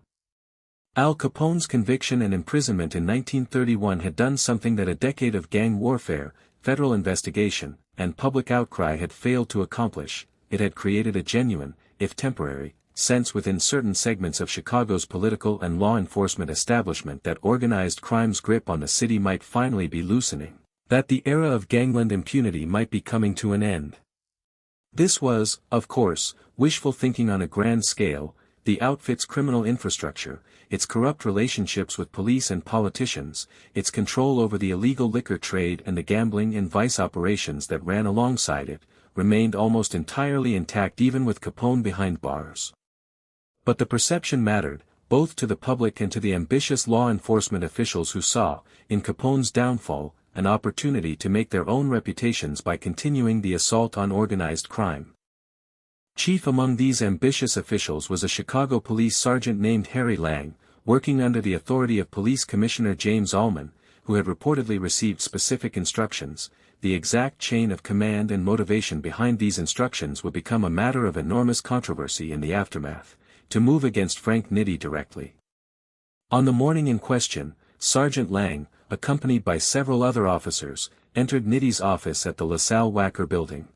Al Capone's conviction and imprisonment in 1931 had done something that a decade of gang warfare, federal investigation, and public outcry had failed to accomplish. It had created a genuine, if temporary, sense within certain segments of Chicago's political and law enforcement establishment that organized crime's grip on the city might finally be loosening, that the era of gangland impunity might be coming to an end. This was, of course, wishful thinking on a grand scale. The outfit's criminal infrastructure, its corrupt relationships with police and politicians, its control over the illegal liquor trade and the gambling and vice operations that ran alongside it, remained almost entirely intact even with Capone behind bars. But the perception mattered, both to the public and to the ambitious law enforcement officials who saw, in Capone's downfall, an opportunity to make their own reputations by continuing the assault on organized crime. Chief among these ambitious officials was a Chicago police sergeant named Harry Lang, working under the authority of Police Commissioner James Allman, who had reportedly received specific instructions. The exact chain of command and motivation behind these instructions would become a matter of enormous controversy in the aftermath, to move against Frank Nitti directly. On the morning in question, Sergeant Lang, accompanied by several other officers, entered Nitti's office at the LaSalle Wacker building.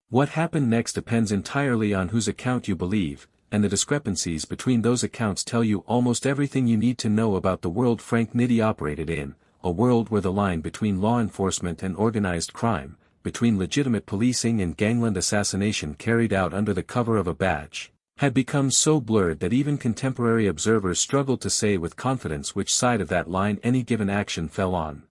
What happened next depends entirely on whose account you believe, and the discrepancies between those accounts tell you almost everything you need to know about the world Frank Nitti operated in, a world where the line between law enforcement and organized crime, between legitimate policing and gangland assassination carried out under the cover of a badge, had become so blurred that even contemporary observers struggled to say with confidence which side of that line any given action fell on.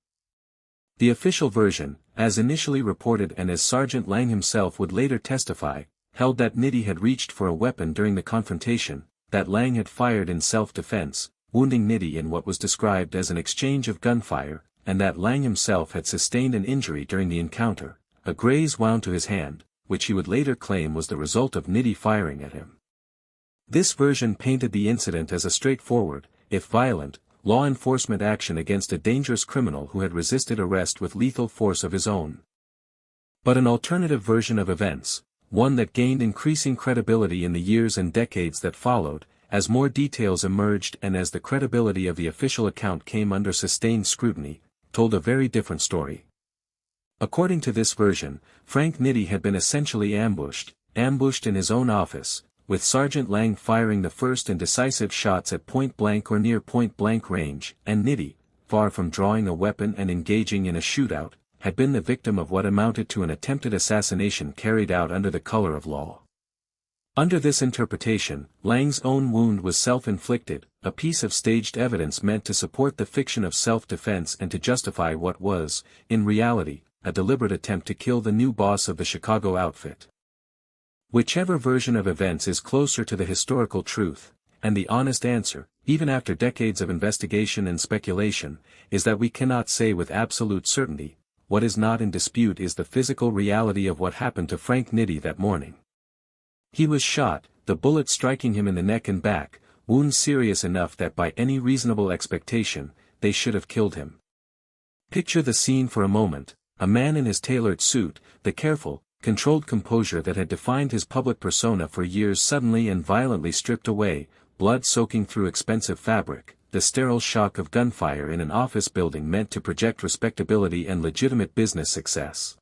The official version, as initially reported and as Sergeant Lang himself would later testify, held that Nitti had reached for a weapon during the confrontation, that Lang had fired in self-defense, wounding Nitti in what was described as an exchange of gunfire, and that Lang himself had sustained an injury during the encounter, a graze wound to his hand, which he would later claim was the result of Nitti firing at him. This version painted the incident as a straightforward, if violent, law enforcement action against a dangerous criminal who had resisted arrest with lethal force of his own. But an alternative version of events, one that gained increasing credibility in the years and decades that followed, as more details emerged and as the credibility of the official account came under sustained scrutiny, told a very different story. According to this version, Frank Nitti had been essentially ambushed in his own office, with Sergeant Lang firing the first and decisive shots at point-blank or near point-blank range, and Nitti, far from drawing a weapon and engaging in a shootout, had been the victim of what amounted to an attempted assassination carried out under the color of law. Under this interpretation, Lang's own wound was self-inflicted, a piece of staged evidence meant to support the fiction of self-defense and to justify what was, in reality, a deliberate attempt to kill the new boss of the Chicago outfit. Whichever version of events is closer to the historical truth, and the honest answer, even after decades of investigation and speculation, is that we cannot say with absolute certainty. What is not in dispute is the physical reality of what happened to Frank Nitti that morning. He was shot, the bullet striking him in the neck and back, wounds serious enough that by any reasonable expectation, they should have killed him. Picture the scene for a moment, a man in his tailored suit, the careful, controlled composure that had defined his public persona for years suddenly and violently stripped away, blood soaking through expensive fabric. The sterile shock of gunfire in an office building meant to project respectability and legitimate business success.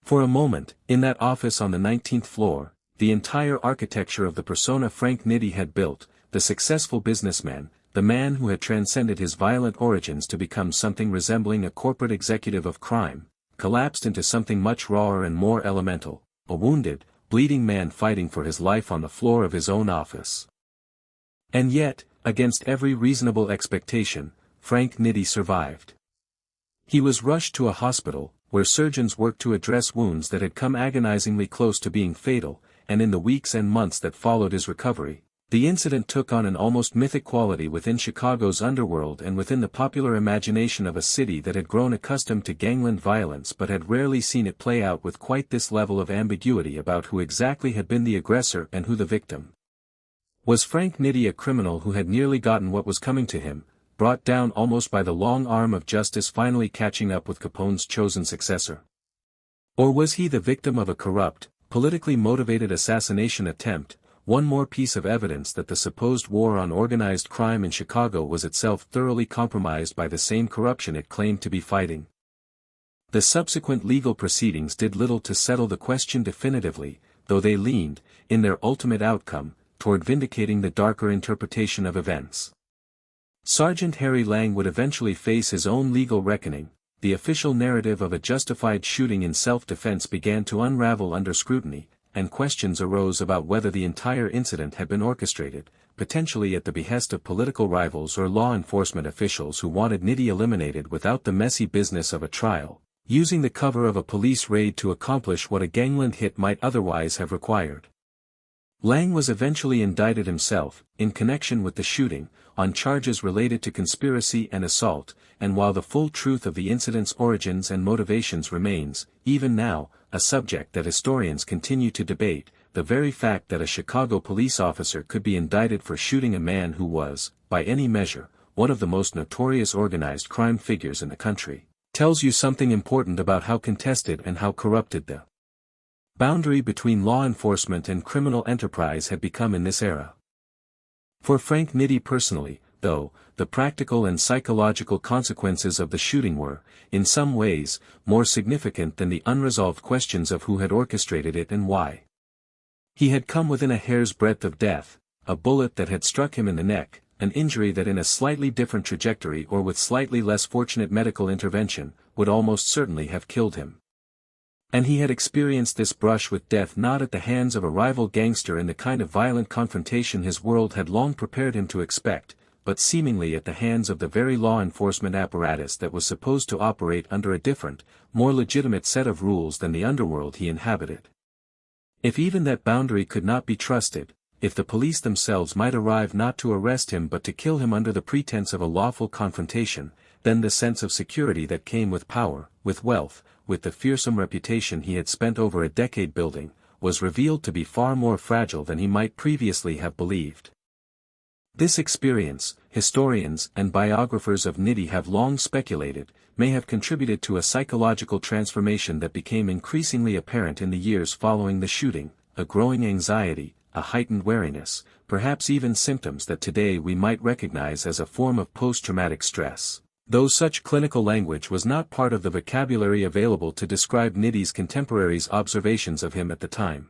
For a moment, in that office on the 19th floor, the entire architecture of the persona Frank Nitti had built, the successful businessman, the man who had transcended his violent origins to become something resembling a corporate executive of crime, collapsed into something much rawer and more elemental, a wounded, bleeding man fighting for his life on the floor of his own office. And yet, against every reasonable expectation, Frank Nitti survived. He was rushed to a hospital, where surgeons worked to address wounds that had come agonizingly close to being fatal, and in the weeks and months that followed his recovery, the incident took on an almost mythic quality within Chicago's underworld and within the popular imagination of a city that had grown accustomed to gangland violence but had rarely seen it play out with quite this level of ambiguity about who exactly had been the aggressor and who the victim. Was Frank Nitti a criminal who had nearly gotten what was coming to him, brought down almost by the long arm of justice finally catching up with Capone's chosen successor? Or was he the victim of a corrupt, politically motivated assassination attempt, one more piece of evidence that the supposed war on organized crime in Chicago was itself thoroughly compromised by the same corruption it claimed to be fighting? The subsequent legal proceedings did little to settle the question definitively, though they leaned, in their ultimate outcome, toward vindicating the darker interpretation of events. Sergeant Harry Lang would eventually face his own legal reckoning. The official narrative of a justified shooting in self-defense began to unravel under scrutiny, and questions arose about whether the entire incident had been orchestrated, potentially at the behest of political rivals or law enforcement officials who wanted Nitti eliminated without the messy business of a trial, using the cover of a police raid to accomplish what a gangland hit might otherwise have required. Lang was eventually indicted himself, in connection with the shooting, on charges related to conspiracy and assault, and while the full truth of the incident's origins and motivations remains, even now, a subject that historians continue to debate, the very fact that a Chicago police officer could be indicted for shooting a man who was, by any measure, one of the most notorious organized crime figures in the country, tells you something important about how contested and how corrupted the boundary between law enforcement and criminal enterprise had become in this era. For Frank Nitti personally, though, the practical and psychological consequences of the shooting were, in some ways, more significant than the unresolved questions of who had orchestrated it and why. He had come within a hair's breadth of death, a bullet that had struck him in the neck, an injury that in a slightly different trajectory or with slightly less fortunate medical intervention, would almost certainly have killed him. And he had experienced this brush with death not at the hands of a rival gangster in the kind of violent confrontation his world had long prepared him to expect, but seemingly at the hands of the very law enforcement apparatus that was supposed to operate under a different, more legitimate set of rules than the underworld he inhabited. If even that boundary could not be trusted, if the police themselves might arrive not to arrest him but to kill him under the pretense of a lawful confrontation, then the sense of security that came with power, with wealth, with the fearsome reputation he had spent over a decade building, was revealed to be far more fragile than he might previously have believed. This experience, historians and biographers of Nitti have long speculated, may have contributed to a psychological transformation that became increasingly apparent in the years following the shooting, a growing anxiety, a heightened wariness, perhaps even symptoms that today we might recognize as a form of post-traumatic stress, though such clinical language was not part of the vocabulary available to describe Nitti's contemporaries' observations of him at the time.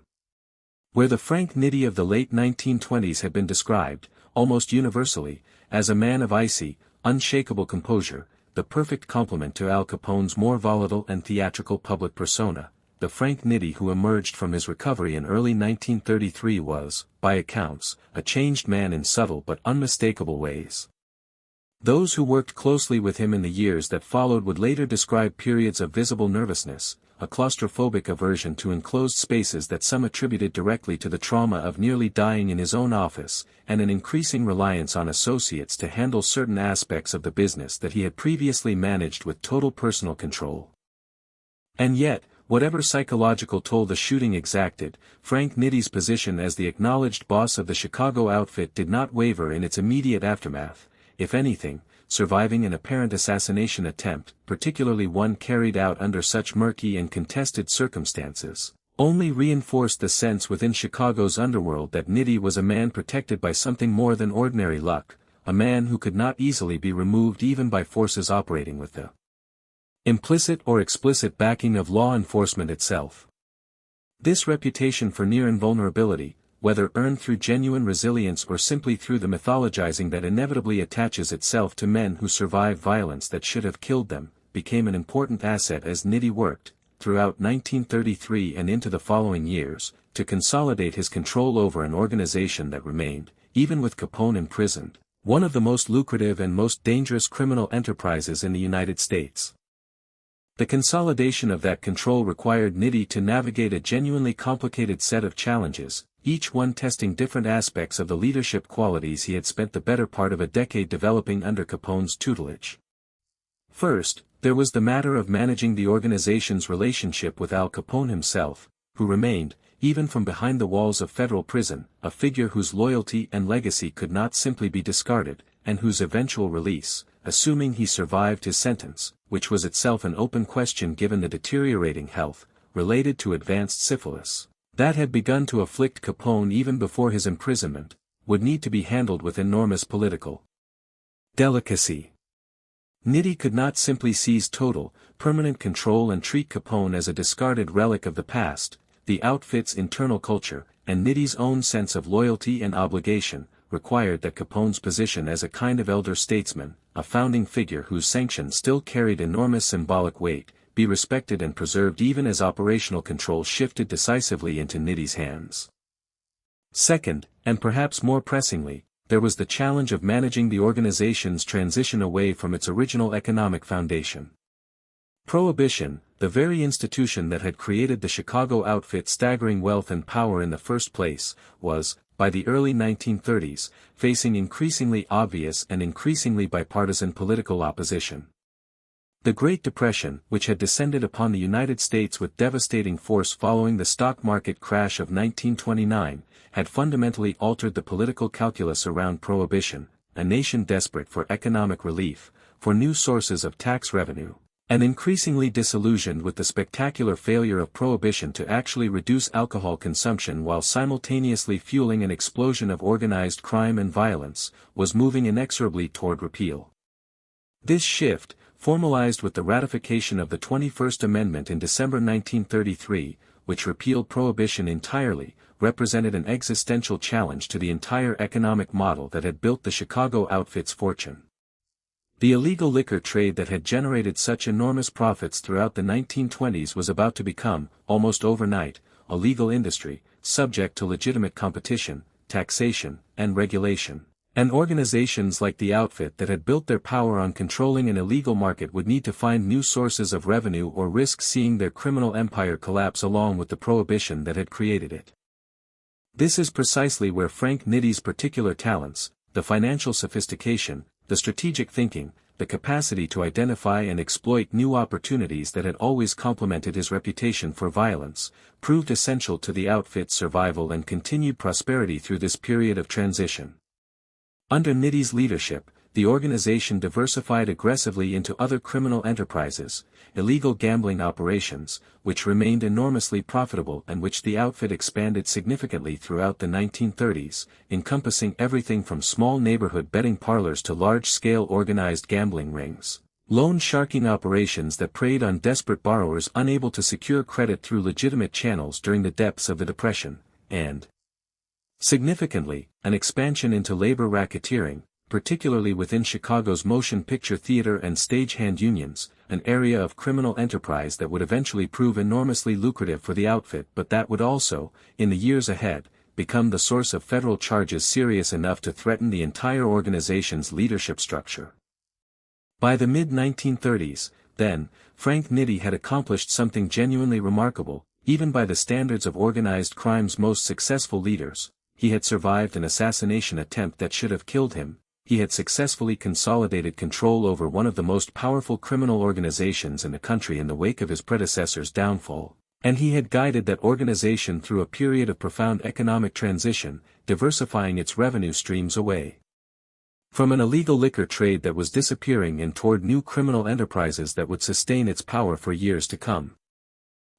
Where the Frank Nitti of the late 1920s had been described, almost universally, as a man of icy, unshakable composure, the perfect complement to Al Capone's more volatile and theatrical public persona, the Frank Nitti who emerged from his recovery in early 1933 was, by accounts, a changed man in subtle but unmistakable ways. Those who worked closely with him in the years that followed would later describe periods of visible nervousness, a claustrophobic aversion to enclosed spaces that some attributed directly to the trauma of nearly dying in his own office, and an increasing reliance on associates to handle certain aspects of the business that he had previously managed with total personal control. And yet, whatever psychological toll the shooting exacted, Frank Nitti's position as the acknowledged boss of the Chicago outfit did not waver in its immediate aftermath. If anything, surviving an apparent assassination attempt, particularly one carried out under such murky and contested circumstances, only reinforced the sense within Chicago's underworld that Nitti was a man protected by something more than ordinary luck, a man who could not easily be removed even by forces operating with the implicit or explicit backing of law enforcement itself. This reputation for near invulnerability, whether earned through genuine resilience or simply through the mythologizing that inevitably attaches itself to men who survive violence that should have killed them, became an important asset as Nitti worked, throughout 1933 and into the following years, to consolidate his control over an organization that remained, even with Capone imprisoned, one of the most lucrative and most dangerous criminal enterprises in the United States. The consolidation of that control required Nitti to navigate a genuinely complicated set of challenges, each one testing different aspects of the leadership qualities he had spent the better part of a decade developing under Capone's tutelage. First, there was the matter of managing the organization's relationship with Al Capone himself, who remained, even from behind the walls of federal prison, a figure whose loyalty and legacy could not simply be discarded, and whose eventual release, assuming he survived his sentence, which was itself an open question given the deteriorating health, related to advanced syphilis, that had begun to afflict Capone even before his imprisonment, would need to be handled with enormous political delicacy. Nitti could not simply seize total, permanent control and treat Capone as a discarded relic of the past. The outfit's internal culture, and Nitti's own sense of loyalty and obligation, required that Capone's position as a kind of elder statesman, a founding figure whose sanction still carried enormous symbolic weight, be respected and preserved even as operational control shifted decisively into Nitti's hands. Second, and perhaps more pressingly, there was the challenge of managing the organization's transition away from its original economic foundation. Prohibition, the very institution that had created the Chicago outfit's staggering wealth and power in the first place, was, by the early 1930s, facing increasingly obvious and increasingly bipartisan political opposition. The Great Depression, which had descended upon the United States with devastating force following the stock market crash of 1929, had fundamentally altered the political calculus around Prohibition, a nation desperate for economic relief, for new sources of tax revenue, and increasingly disillusioned with the spectacular failure of Prohibition to actually reduce alcohol consumption while simultaneously fueling an explosion of organized crime and violence, was moving inexorably toward repeal. This shift, formalized with the ratification of the 21st Amendment in December 1933, which repealed Prohibition entirely, represented an existential challenge to the entire economic model that had built the Chicago outfit's fortune. The illegal liquor trade that had generated such enormous profits throughout the 1920s was about to become, almost overnight, a legal industry, subject to legitimate competition, taxation, and regulation. And organizations like the outfit that had built their power on controlling an illegal market would need to find new sources of revenue or risk seeing their criminal empire collapse along with the prohibition that had created it. This is precisely where Frank Nitti's particular talents, the financial sophistication, the strategic thinking, the capacity to identify and exploit new opportunities that had always complemented his reputation for violence, proved essential to the outfit's survival and continued prosperity through this period of transition. Under Nitti's leadership, the organization diversified aggressively into other criminal enterprises, illegal gambling operations, which remained enormously profitable and which the outfit expanded significantly throughout the 1930s, encompassing everything from small neighborhood betting parlors to large-scale organized gambling rings, loan sharking operations that preyed on desperate borrowers unable to secure credit through legitimate channels during the depths of the Depression, and, significantly, an expansion into labor racketeering, particularly within Chicago's motion picture theater and stagehand unions, an area of criminal enterprise that would eventually prove enormously lucrative for the outfit but that would also, in the years ahead, become the source of federal charges serious enough to threaten the entire organization's leadership structure. By the mid-1930s, then, Frank Nitti had accomplished something genuinely remarkable, even by the standards of organized crime's most successful leaders. He had survived an assassination attempt that should have killed him. He had successfully consolidated control over one of the most powerful criminal organizations in the country in the wake of his predecessor's downfall, and he had guided that organization through a period of profound economic transition, diversifying its revenue streams away From an illegal liquor trade that was disappearing and toward new criminal enterprises that would sustain its power for years to come.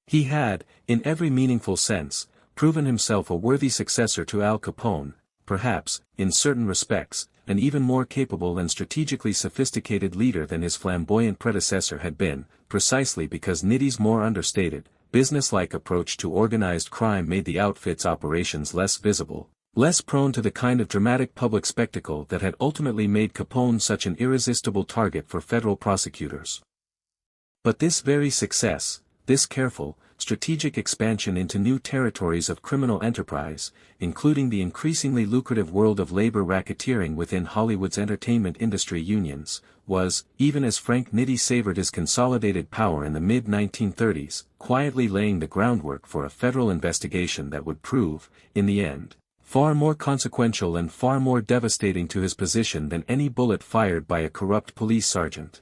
He had, in every meaningful sense, proven himself a worthy successor to Al Capone, perhaps, in certain respects, an even more capable and strategically sophisticated leader than his flamboyant predecessor had been, precisely because Nitti's more understated, business-like approach to organized crime made the outfit's operations less visible, less prone to the kind of dramatic public spectacle that had ultimately made Capone such an irresistible target for federal prosecutors. But this very success, this careful, strategic expansion into new territories of criminal enterprise, including the increasingly lucrative world of labor racketeering within Hollywood's entertainment industry unions, was, even as Frank Nitti savored his consolidated power in the mid-1930s, quietly laying the groundwork for a federal investigation that would prove, in the end, far more consequential and far more devastating to his position than any bullet fired by a corrupt police sergeant.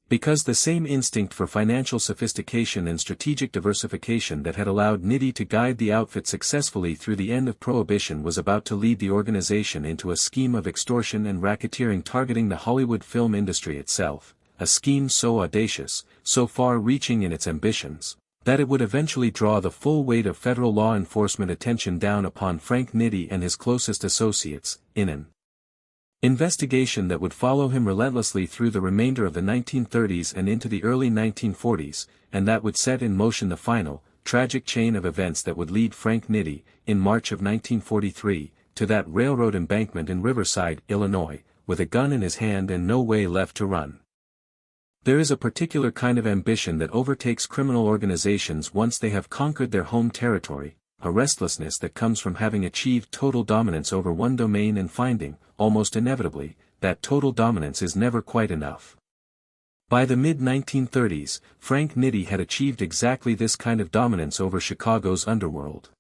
Because the same instinct for financial sophistication and strategic diversification that had allowed Nitti to guide the outfit successfully through the end of Prohibition was about to lead the organization into a scheme of extortion and racketeering targeting the Hollywood film industry itself, a scheme so audacious, so far-reaching in its ambitions, that it would eventually draw the full weight of federal law enforcement attention down upon Frank Nitti and his closest associates, in an investigation that would follow him relentlessly through the remainder of the 1930s and into the early 1940s, and that would set in motion the final, tragic chain of events that would lead Frank Nitti, in March of 1943, to that railroad embankment in Riverside, Illinois, with a gun in his hand and no way left to run. There is a particular kind of ambition that overtakes criminal organizations once they have conquered their home territory, a restlessness that comes from having achieved total dominance over one domain and finding, almost inevitably, that total dominance is never quite enough. By the mid-1930s, Frank Nitti had achieved exactly this kind of dominance over Chicago's underworld.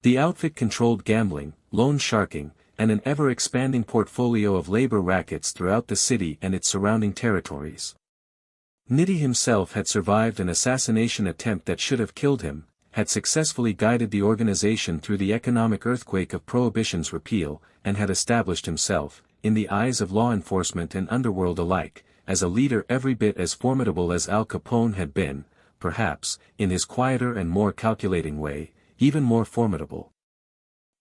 The outfit controlled gambling, loan sharking, and an ever-expanding portfolio of labor rackets throughout the city and its surrounding territories. Nitti himself had survived an assassination attempt that should have killed him, had successfully guided the organization through the economic earthquake of Prohibition's repeal, and had established himself, in the eyes of law enforcement and underworld alike, as a leader every bit as formidable as Al Capone had been, perhaps, in his quieter and more calculating way, even more formidable.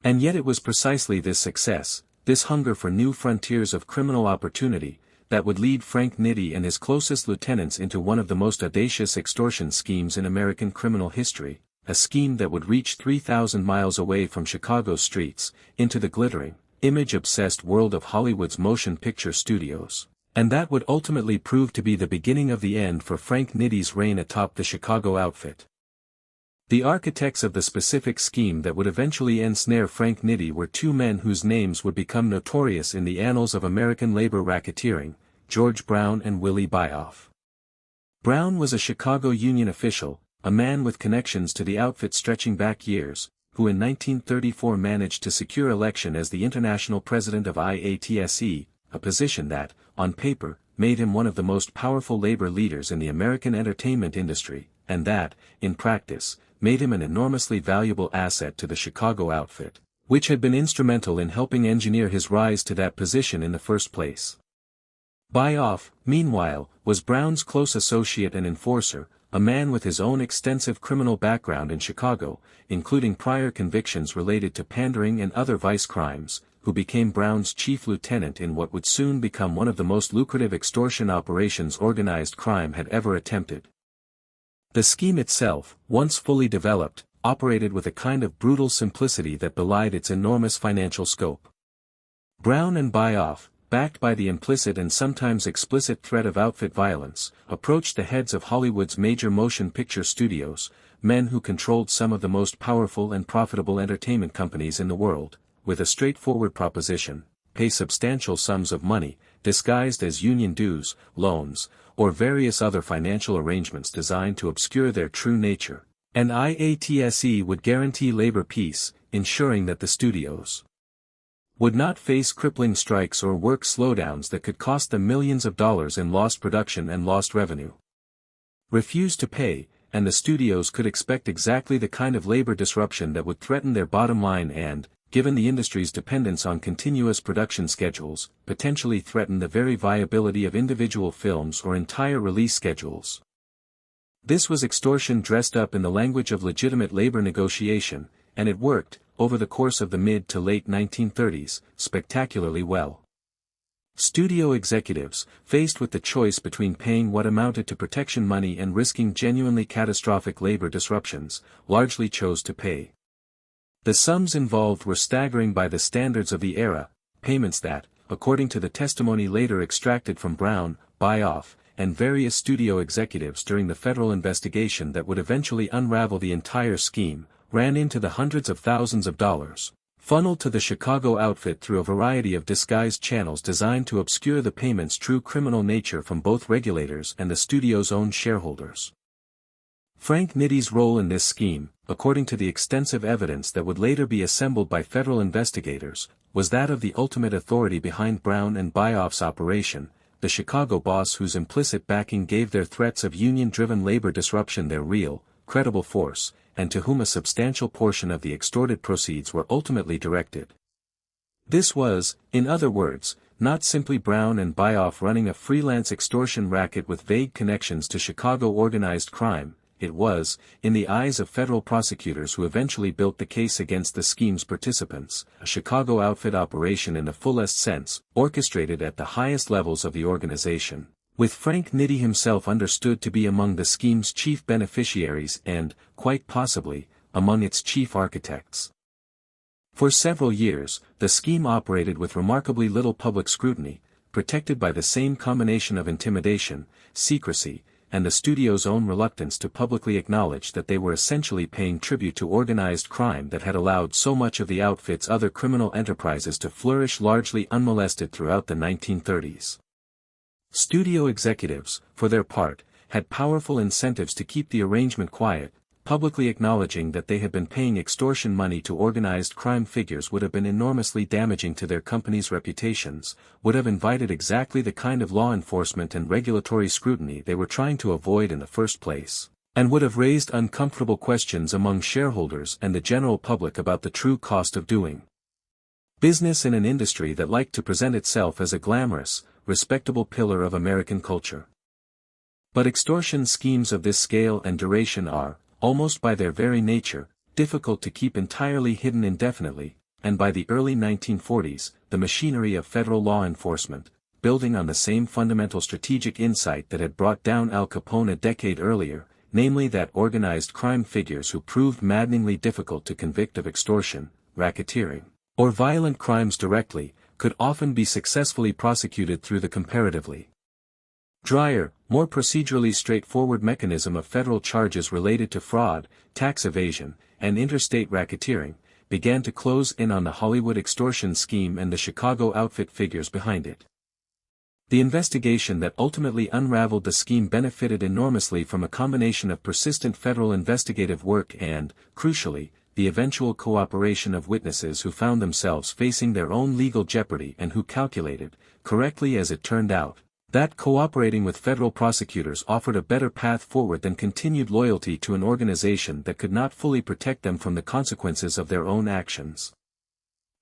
And yet it was precisely this success, this hunger for new frontiers of criminal opportunity, that would lead Frank Nitti and his closest lieutenants into one of the most audacious extortion schemes in American criminal history, a scheme that would reach 3,000 miles away from Chicago's streets, into the glittering, image-obsessed world of Hollywood's motion picture studios, and that would ultimately prove to be the beginning of the end for Frank Nitti's reign atop the Chicago outfit. The architects of the specific scheme that would eventually ensnare Frank Nitti were two men whose names would become notorious in the annals of American labor racketeering, George Brown and Willie Byoff. Brown was a Chicago Union official, a man with connections to the outfit stretching back years, who in 1934 managed to secure election as the international president of IATSE, a position that, on paper, made him one of the most powerful labor leaders in the American entertainment industry, and that, in practice, made him an enormously valuable asset to the Chicago outfit, which had been instrumental in helping engineer his rise to that position in the first place. Byoff, meanwhile, was Brown's close associate and enforcer, a man with his own extensive criminal background in Chicago, including prior convictions related to pandering and other vice crimes, who became Brown's chief lieutenant in what would soon become one of the most lucrative extortion operations organized crime had ever attempted. The scheme itself, once fully developed, operated with a kind of brutal simplicity that belied its enormous financial scope. Brown and Byoff, backed by the implicit and sometimes explicit threat of outfit violence, approached the heads of Hollywood's major motion picture studios, men who controlled some of the most powerful and profitable entertainment companies in the world, with a straightforward proposition: pay substantial sums of money, disguised as union dues, loans, or various other financial arrangements designed to obscure their true nature, and IATSE would guarantee labor peace, ensuring that the studios would not face crippling strikes or work slowdowns that could cost them millions of dollars in lost production and lost revenue. Refuse to pay, and the studios could expect exactly the kind of labor disruption that would threaten their bottom line and, given the industry's dependence on continuous production schedules, potentially threaten the very viability of individual films or entire release schedules. This was extortion dressed up in the language of legitimate labor negotiation, and it worked, over the course of the mid to late 1930s, spectacularly well. Studio executives, faced with the choice between paying what amounted to protection money and risking genuinely catastrophic labor disruptions, largely chose to pay. The sums involved were staggering by the standards of the era, payments that, according to the testimony later extracted from Brown, Bioff, and various studio executives during the federal investigation that would eventually unravel the entire scheme, ran into the hundreds of thousands of dollars, funneled to the Chicago outfit through a variety of disguised channels designed to obscure the payment's true criminal nature from both regulators and the studio's own shareholders. Frank Nitti's role in this scheme, according to the extensive evidence that would later be assembled by federal investigators, was that of the ultimate authority behind Brown and Bioff's operation, the Chicago boss whose implicit backing gave their threats of union-driven labor disruption their real, credible force, and to whom a substantial portion of the extorted proceeds were ultimately directed. This was, in other words, not simply Brown and Bioff running a freelance extortion racket with vague connections to Chicago organized crime, it was, in the eyes of federal prosecutors who eventually built the case against the scheme's participants, a Chicago outfit operation in the fullest sense, orchestrated at the highest levels of the organization, with Frank Nitti himself understood to be among the scheme's chief beneficiaries and, quite possibly, among its chief architects. For several years, the scheme operated with remarkably little public scrutiny, protected by the same combination of intimidation, secrecy, and the studio's own reluctance to publicly acknowledge that they were essentially paying tribute to organized crime that had allowed so much of the outfit's other criminal enterprises to flourish largely unmolested throughout the 1930s. Studio executives, for their part, had powerful incentives to keep the arrangement quiet. Publicly acknowledging that they had been paying extortion money to organized crime figures would have been enormously damaging to their companies' reputations, would have invited exactly the kind of law enforcement and regulatory scrutiny they were trying to avoid in the first place, and would have raised uncomfortable questions among shareholders and the general public about the true cost of doing business in an industry that liked to present itself as a glamorous, respectable pillar of American culture. But extortion schemes of this scale and duration are, almost by their very nature, difficult to keep entirely hidden indefinitely, and by the early 1940s, the machinery of federal law enforcement, building on the same fundamental strategic insight that had brought down Al Capone a decade earlier, namely that organized crime figures who proved maddeningly difficult to convict of extortion, racketeering, or violent crimes directly, could often be successfully prosecuted through the comparatively drier, more procedurally straightforward mechanism of federal charges related to fraud, tax evasion, and interstate racketeering, began to close in on the Hollywood extortion scheme and the Chicago outfit figures behind it. The investigation that ultimately unraveled the scheme benefited enormously from a combination of persistent federal investigative work and, crucially, the eventual cooperation of witnesses who found themselves facing their own legal jeopardy and who calculated, correctly as it turned out, that cooperating with federal prosecutors offered a better path forward than continued loyalty to an organization that could not fully protect them from the consequences of their own actions.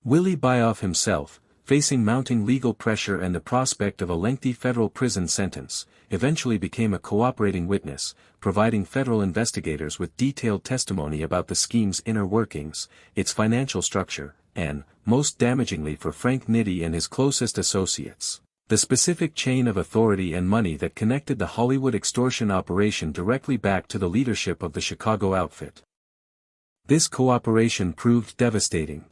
Willie Bioff himself, facing mounting legal pressure and the prospect of a lengthy federal prison sentence, eventually became a cooperating witness, providing federal investigators with detailed testimony about the scheme's inner workings, its financial structure, and, most damagingly for Frank Nitti and his closest associates, the specific chain of authority and money that connected the Hollywood extortion operation directly back to the leadership of the Chicago outfit. This cooperation proved devastating.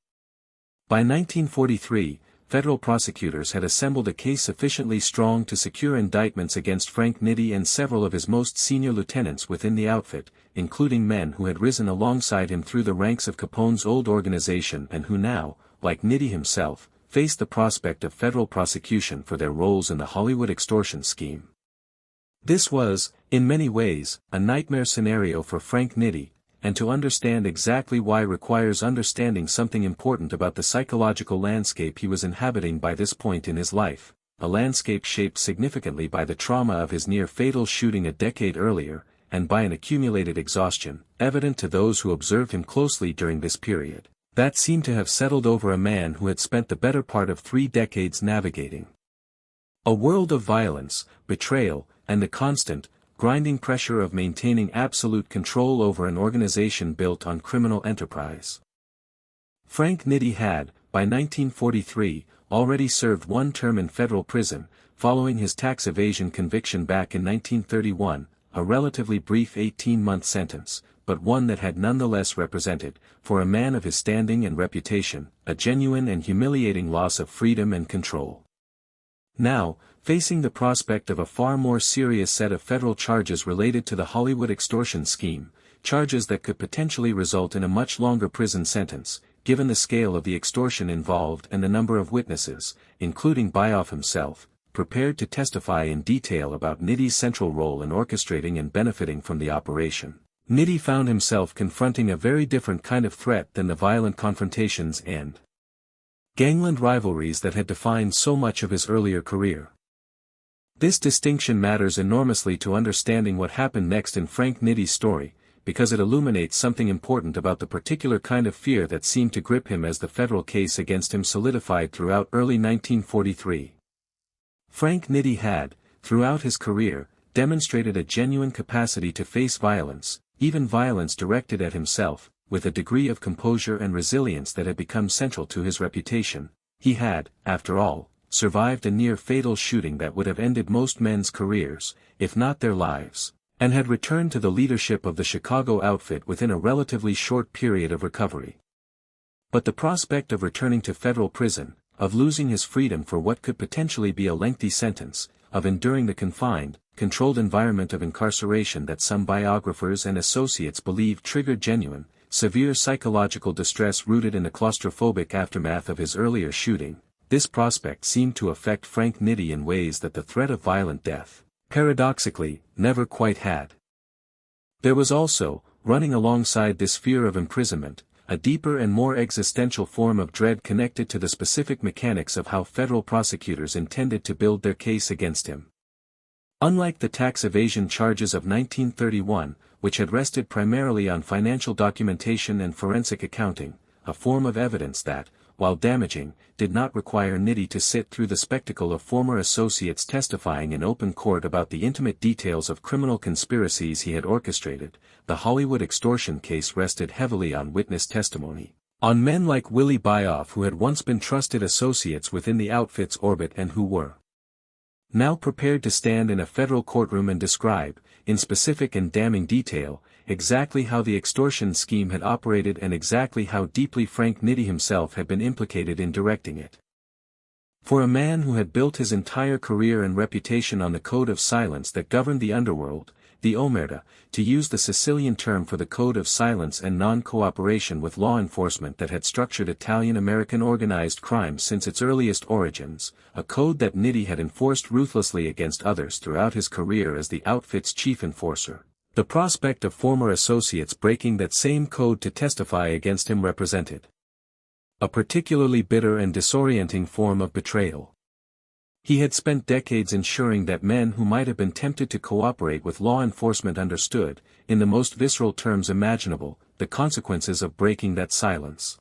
By 1943, federal prosecutors had assembled a case sufficiently strong to secure indictments against Frank Nitti and several of his most senior lieutenants within the outfit, including men who had risen alongside him through the ranks of Capone's old organization and who now, like Nitti himself, faced the prospect of federal prosecution for their roles in the Hollywood extortion scheme. This was, in many ways, a nightmare scenario for Frank Nitti, and to understand exactly why requires understanding something important about the psychological landscape he was inhabiting by this point in his life, a landscape shaped significantly by the trauma of his near-fatal shooting a decade earlier, and by an accumulated exhaustion, evident to those who observed him closely during this period. That seemed to have settled over a man who had spent the better part of 3 decades navigating a world of violence, betrayal, and the constant, grinding pressure of maintaining absolute control over an organization built on criminal enterprise. Frank Nitti had, by 1943, already served 1 term in federal prison, following his tax evasion conviction back in 1931, a relatively brief 18-month sentence, but one that had nonetheless represented, for a man of his standing and reputation, a genuine and humiliating loss of freedom and control. Now, facing the prospect of a far more serious set of federal charges related to the Hollywood extortion scheme, charges that could potentially result in a much longer prison sentence, given the scale of the extortion involved and the number of witnesses, including Bayoff himself, prepared to testify in detail about Nitti's central role in orchestrating and benefiting from the operation, Nitti found himself confronting a very different kind of threat than the violent confrontations and gangland rivalries that had defined so much of his earlier career. This distinction matters enormously to understanding what happened next in Frank Nitti's story, because it illuminates something important about the particular kind of fear that seemed to grip him as the federal case against him solidified throughout early 1943. Frank Nitti had, throughout his career, demonstrated a genuine capacity to face violence, even violence directed at himself, with a degree of composure and resilience that had become central to his reputation. He had, after all, survived a near-fatal shooting that would have ended most men's careers, if not their lives, and had returned to the leadership of the Chicago outfit within a relatively short period of recovery. But the prospect of returning to federal prison, of losing his freedom for what could potentially be a lengthy sentence, of enduring the confined, controlled environment of incarceration that some biographers and associates believe triggered genuine, severe psychological distress rooted in the claustrophobic aftermath of his earlier shooting, this prospect seemed to affect Frank Nitti in ways that the threat of violent death, paradoxically, never quite had. There was also, running alongside this fear of imprisonment, a deeper and more existential form of dread connected to the specific mechanics of how federal prosecutors intended to build their case against him. Unlike the tax evasion charges of 1931, which had rested primarily on financial documentation and forensic accounting, a form of evidence that, while damaging, did not require Nitti to sit through the spectacle of former associates testifying in open court about the intimate details of criminal conspiracies he had orchestrated, the Hollywood extortion case rested heavily on witness testimony, on men like Willie Bayoff who had once been trusted associates within the outfit's orbit and who were now prepared to stand in a federal courtroom and describe, in specific and damning detail, exactly how the extortion scheme had operated and exactly how deeply Frank Nitti himself had been implicated in directing it. For a man who had built his entire career and reputation on the code of silence that governed the underworld, the omerta, to use the Sicilian term for the code of silence and non-cooperation with law enforcement that had structured Italian-American organized crime since its earliest origins, a code that Nitti had enforced ruthlessly against others throughout his career as the outfit's chief enforcer. The prospect of former associates breaking that same code to testify against him represented a particularly bitter and disorienting form of betrayal. He had spent decades ensuring that men who might have been tempted to cooperate with law enforcement understood, in the most visceral terms imaginable, the consequences of breaking that silence.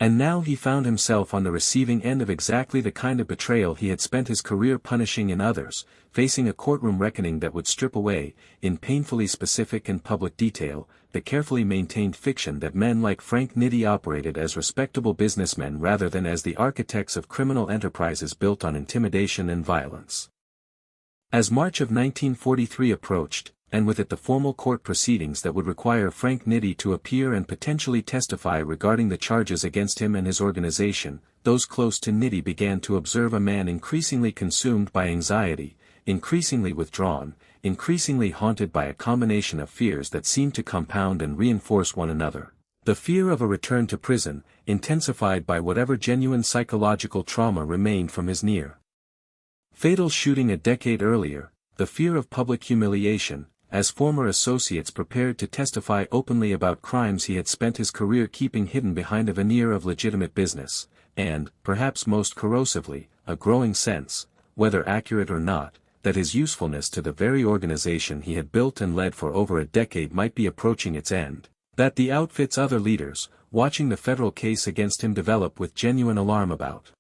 And now he found himself on the receiving end of exactly the kind of betrayal he had spent his career punishing in others, facing a courtroom reckoning that would strip away, in painfully specific and public detail, the carefully maintained fiction that men like Frank Nitti operated as respectable businessmen rather than as the architects of criminal enterprises built on intimidation and violence. As March of 1943 approached, and with it the formal court proceedings that would require Frank Nitti to appear and potentially testify regarding the charges against him and his organization, those close to Nitti began to observe a man increasingly consumed by anxiety, increasingly withdrawn, increasingly haunted by a combination of fears that seemed to compound and reinforce one another. The fear of a return to prison, intensified by whatever genuine psychological trauma remained from his near-fatal shooting a decade earlier, the fear of public humiliation, as former associates prepared to testify openly about crimes he had spent his career keeping hidden behind a veneer of legitimate business, and, perhaps most corrosively, a growing sense, whether accurate or not, that his usefulness to the very organization he had built and led for over a decade might be approaching its end. that the outfit's other leaders, watching the federal case against him develop with genuine alarm about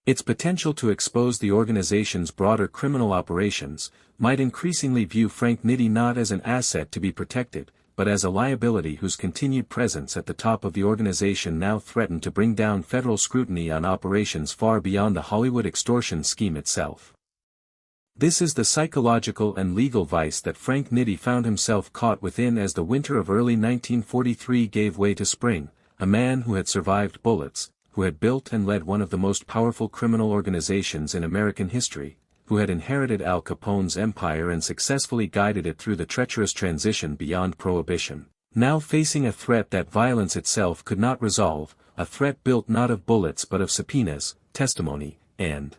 its potential to expose the organization's broader criminal operations, might increasingly view Frank Nitti not as an asset to be protected, but as a liability whose continued presence at the top of the organization now threatened to bring down federal scrutiny on operations far beyond the Hollywood extortion scheme itself. This is the psychological and legal vice that Frank Nitti found himself caught within as the winter of early 1943 gave way to spring. A man who had survived bullets, who had built and led one of the most powerful criminal organizations in American history, who had inherited Al Capone's empire and successfully guided it through the treacherous transition beyond Prohibition, now facing a threat that violence itself could not resolve, a threat built not of bullets but of subpoenas, testimony, and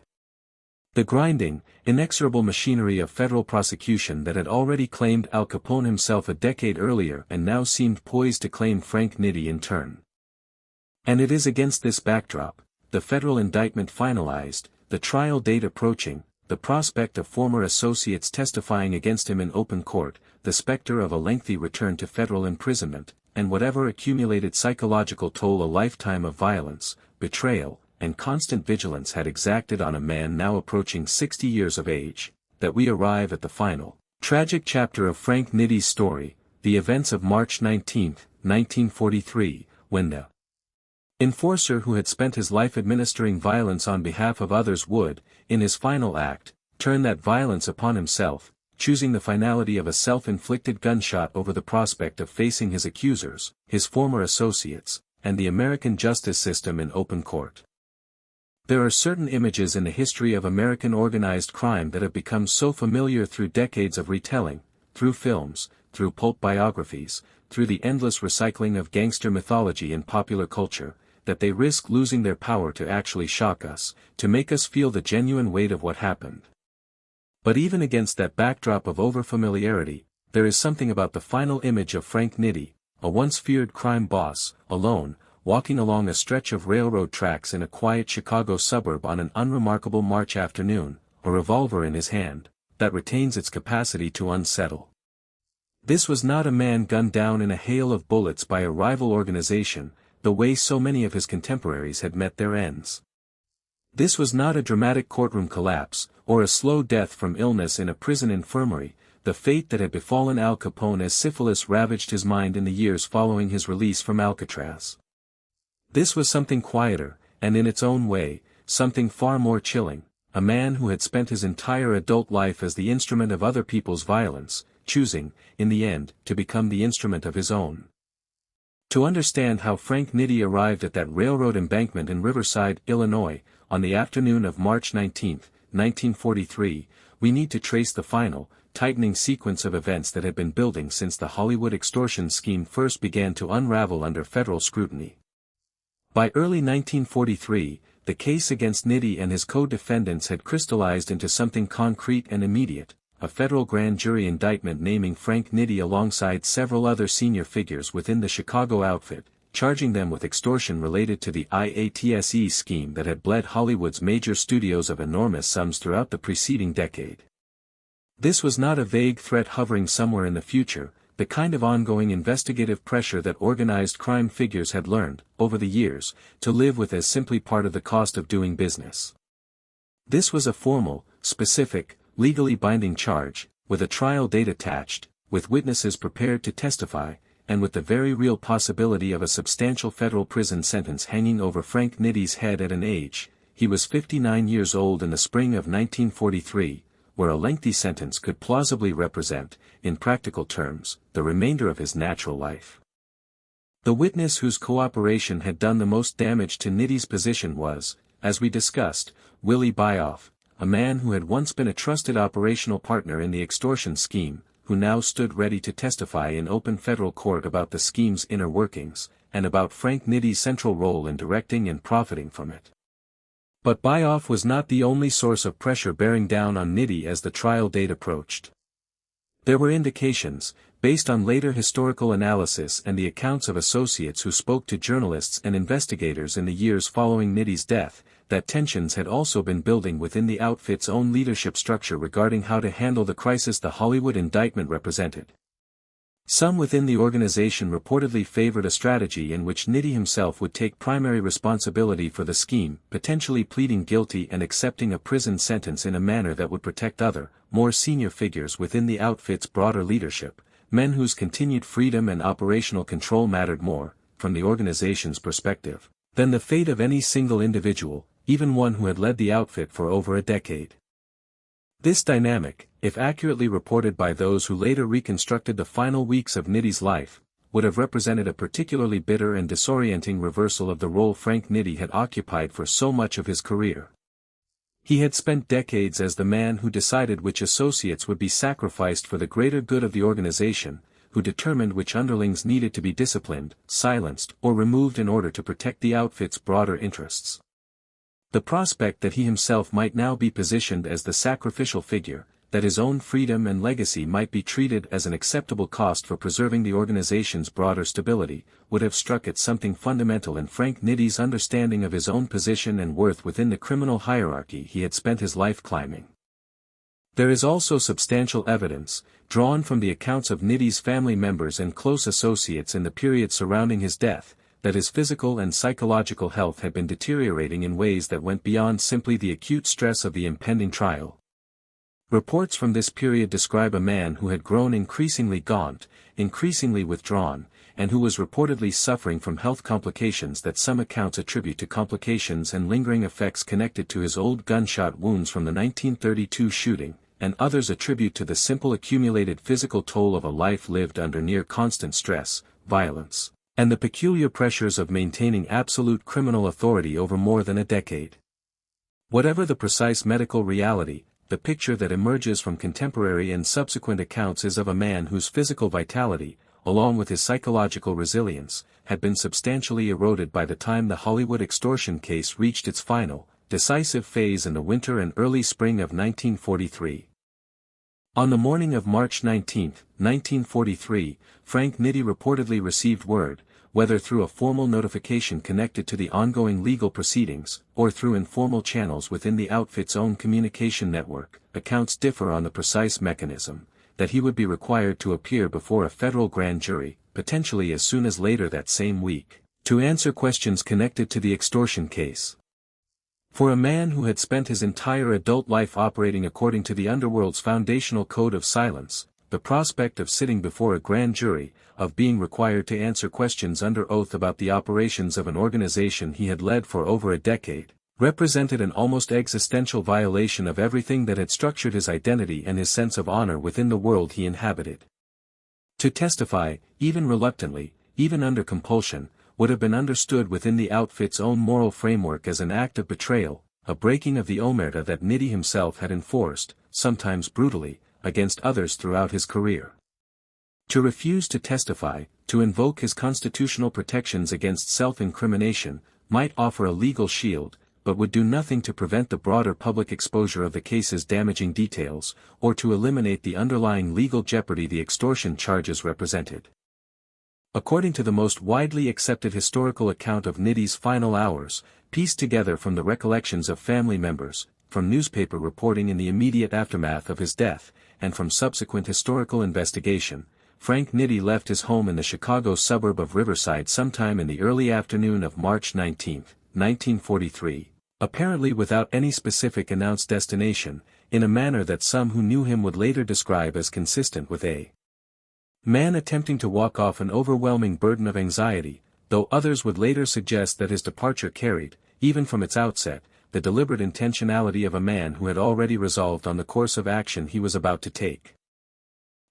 the grinding, inexorable machinery of federal prosecution that had already claimed Al Capone himself a decade earlier and now seemed poised to claim Frank Nitti in turn. And it is against this backdrop, the federal indictment finalized, the trial date approaching, the prospect of former associates testifying against him in open court, the specter of a lengthy return to federal imprisonment, and whatever accumulated psychological toll a lifetime of violence, betrayal, and constant vigilance had exacted on a man now approaching 60 years of age, that we arrive at the final, tragic chapter of Frank Nitti's story, the events of March 19, 1943, when the enforcer who had spent his life administering violence on behalf of others would, in his final act, turn that violence upon himself, choosing the finality of a self-inflicted gunshot over the prospect of facing his accusers, his former associates, and the American justice system in open court. There are certain images in the history of American organized crime that have become so familiar through decades of retelling, through films, through pulp biographies, through the endless recycling of gangster mythology in popular culture, that they risk losing their power to actually shock us, to make us feel the genuine weight of what happened. But even against that backdrop of overfamiliarity, there is something about the final image of Frank Nitti, a once feared crime boss, alone, walking along a stretch of railroad tracks in a quiet Chicago suburb on an unremarkable March afternoon, a revolver in his hand, that retains its capacity to unsettle. This was not a man gunned down in a hail of bullets by a rival organization, the way so many of his contemporaries had met their ends. This was not a dramatic courtroom collapse, or a slow death from illness in a prison infirmary, the fate that had befallen Al Capone as syphilis ravaged his mind in the years following his release from Alcatraz. This was something quieter, and in its own way, something far more chilling, a man who had spent his entire adult life as the instrument of other people's violence, choosing, in the end, to become the instrument of his own. To understand how Frank Nitti arrived at that railroad embankment in Riverside, Illinois, on the afternoon of March 19, 1943, we need to trace the final, tightening sequence of events that had been building since the Hollywood extortion scheme first began to unravel under federal scrutiny. By early 1943, the case against Nitti and his co-defendants had crystallized into something concrete and immediate, a federal grand jury indictment naming Frank Nitti alongside several other senior figures within the Chicago outfit, charging them with extortion related to the IATSE scheme that had bled Hollywood's major studios of enormous sums throughout the preceding decade. This was not a vague threat hovering somewhere in the future, the kind of ongoing investigative pressure that organized crime figures had learned, over the years, to live with as simply part of the cost of doing business. This was a formal, specific, legally binding charge, with a trial date attached, with witnesses prepared to testify, and with the very real possibility of a substantial federal prison sentence hanging over Frank Nitti's head at an age, he was 59 years old in the spring of 1943, where a lengthy sentence could plausibly represent, in practical terms, the remainder of his natural life. The witness whose cooperation had done the most damage to Nitti's position was, as we discussed, Willie Byoff, a man who had once been a trusted operational partner in the extortion scheme, who now stood ready to testify in open federal court about the scheme's inner workings, and about Frank Nitti's central role in directing and profiting from it. But Byoff was not the only source of pressure bearing down on Nitti as the trial date approached. There were indications, based on later historical analysis and the accounts of associates who spoke to journalists and investigators in the years following Nitti's death, that tensions had also been building within the outfit's own leadership structure regarding how to handle the crisis the Hollywood indictment represented. Some within the organization reportedly favored a strategy in which Nitti himself would take primary responsibility for the scheme, potentially pleading guilty and accepting a prison sentence in a manner that would protect other, more senior figures within the outfit's broader leadership, men whose continued freedom and operational control mattered more, from the organization's perspective, than the fate of any single individual, even one who had led the outfit for over a decade. This dynamic, if accurately reported by those who later reconstructed the final weeks of Nitti's life, would have represented a particularly bitter and disorienting reversal of the role Frank Nitti had occupied for so much of his career. He had spent decades as the man who decided which associates would be sacrificed for the greater good of the organization, who determined which underlings needed to be disciplined, silenced, or removed in order to protect the outfit's broader interests. The prospect that he himself might now be positioned as the sacrificial figure, that his own freedom and legacy might be treated as an acceptable cost for preserving the organization's broader stability, would have struck at something fundamental in Frank Nitti's understanding of his own position and worth within the criminal hierarchy he had spent his life climbing. There is also substantial evidence, drawn from the accounts of Nitti's family members and close associates in the period surrounding his death, that his physical and psychological health had been deteriorating in ways that went beyond simply the acute stress of the impending trial. Reports from this period describe a man who had grown increasingly gaunt, increasingly withdrawn, and who was reportedly suffering from health complications that some accounts attribute to complications and lingering effects connected to his old gunshot wounds from the 1932 shooting, and others attribute to the simple accumulated physical toll of a life lived under near constant stress, violence, and the peculiar pressures of maintaining absolute criminal authority over more than a decade. Whatever the precise medical reality, the picture that emerges from contemporary and subsequent accounts is of a man whose physical vitality, along with his psychological resilience, had been substantially eroded by the time the Hollywood extortion case reached its final, decisive phase in the winter and early spring of 1943. On the morning of March 19, 1943, Frank Nitti reportedly received word, whether through a formal notification connected to the ongoing legal proceedings, or through informal channels within the outfit's own communication network, accounts differ on the precise mechanism, that he would be required to appear before a federal grand jury, potentially as soon as later that same week, to answer questions connected to the extortion case. For a man who had spent his entire adult life operating according to the underworld's foundational code of silence, the prospect of sitting before a grand jury, of being required to answer questions under oath about the operations of an organization he had led for over a decade, represented an almost existential violation of everything that had structured his identity and his sense of honor within the world he inhabited. To testify, even reluctantly, even under compulsion, would have been understood within the outfit's own moral framework as an act of betrayal, a breaking of the omerta that Nitti himself had enforced, sometimes brutally, against others throughout his career. To refuse to testify, to invoke his constitutional protections against self-incrimination, might offer a legal shield, but would do nothing to prevent the broader public exposure of the case's damaging details, or to eliminate the underlying legal jeopardy the extortion charges represented. According to the most widely accepted historical account of Nitti's final hours, pieced together from the recollections of family members, from newspaper reporting in the immediate aftermath of his death, and from subsequent historical investigation, Frank Nitti left his home in the Chicago suburb of Riverside sometime in the early afternoon of March 19, 1943, apparently without any specific announced destination, in a manner that some who knew him would later describe as consistent with a man attempting to walk off an overwhelming burden of anxiety, though others would later suggest that his departure carried, even from its outset, the deliberate intentionality of a man who had already resolved on the course of action he was about to take.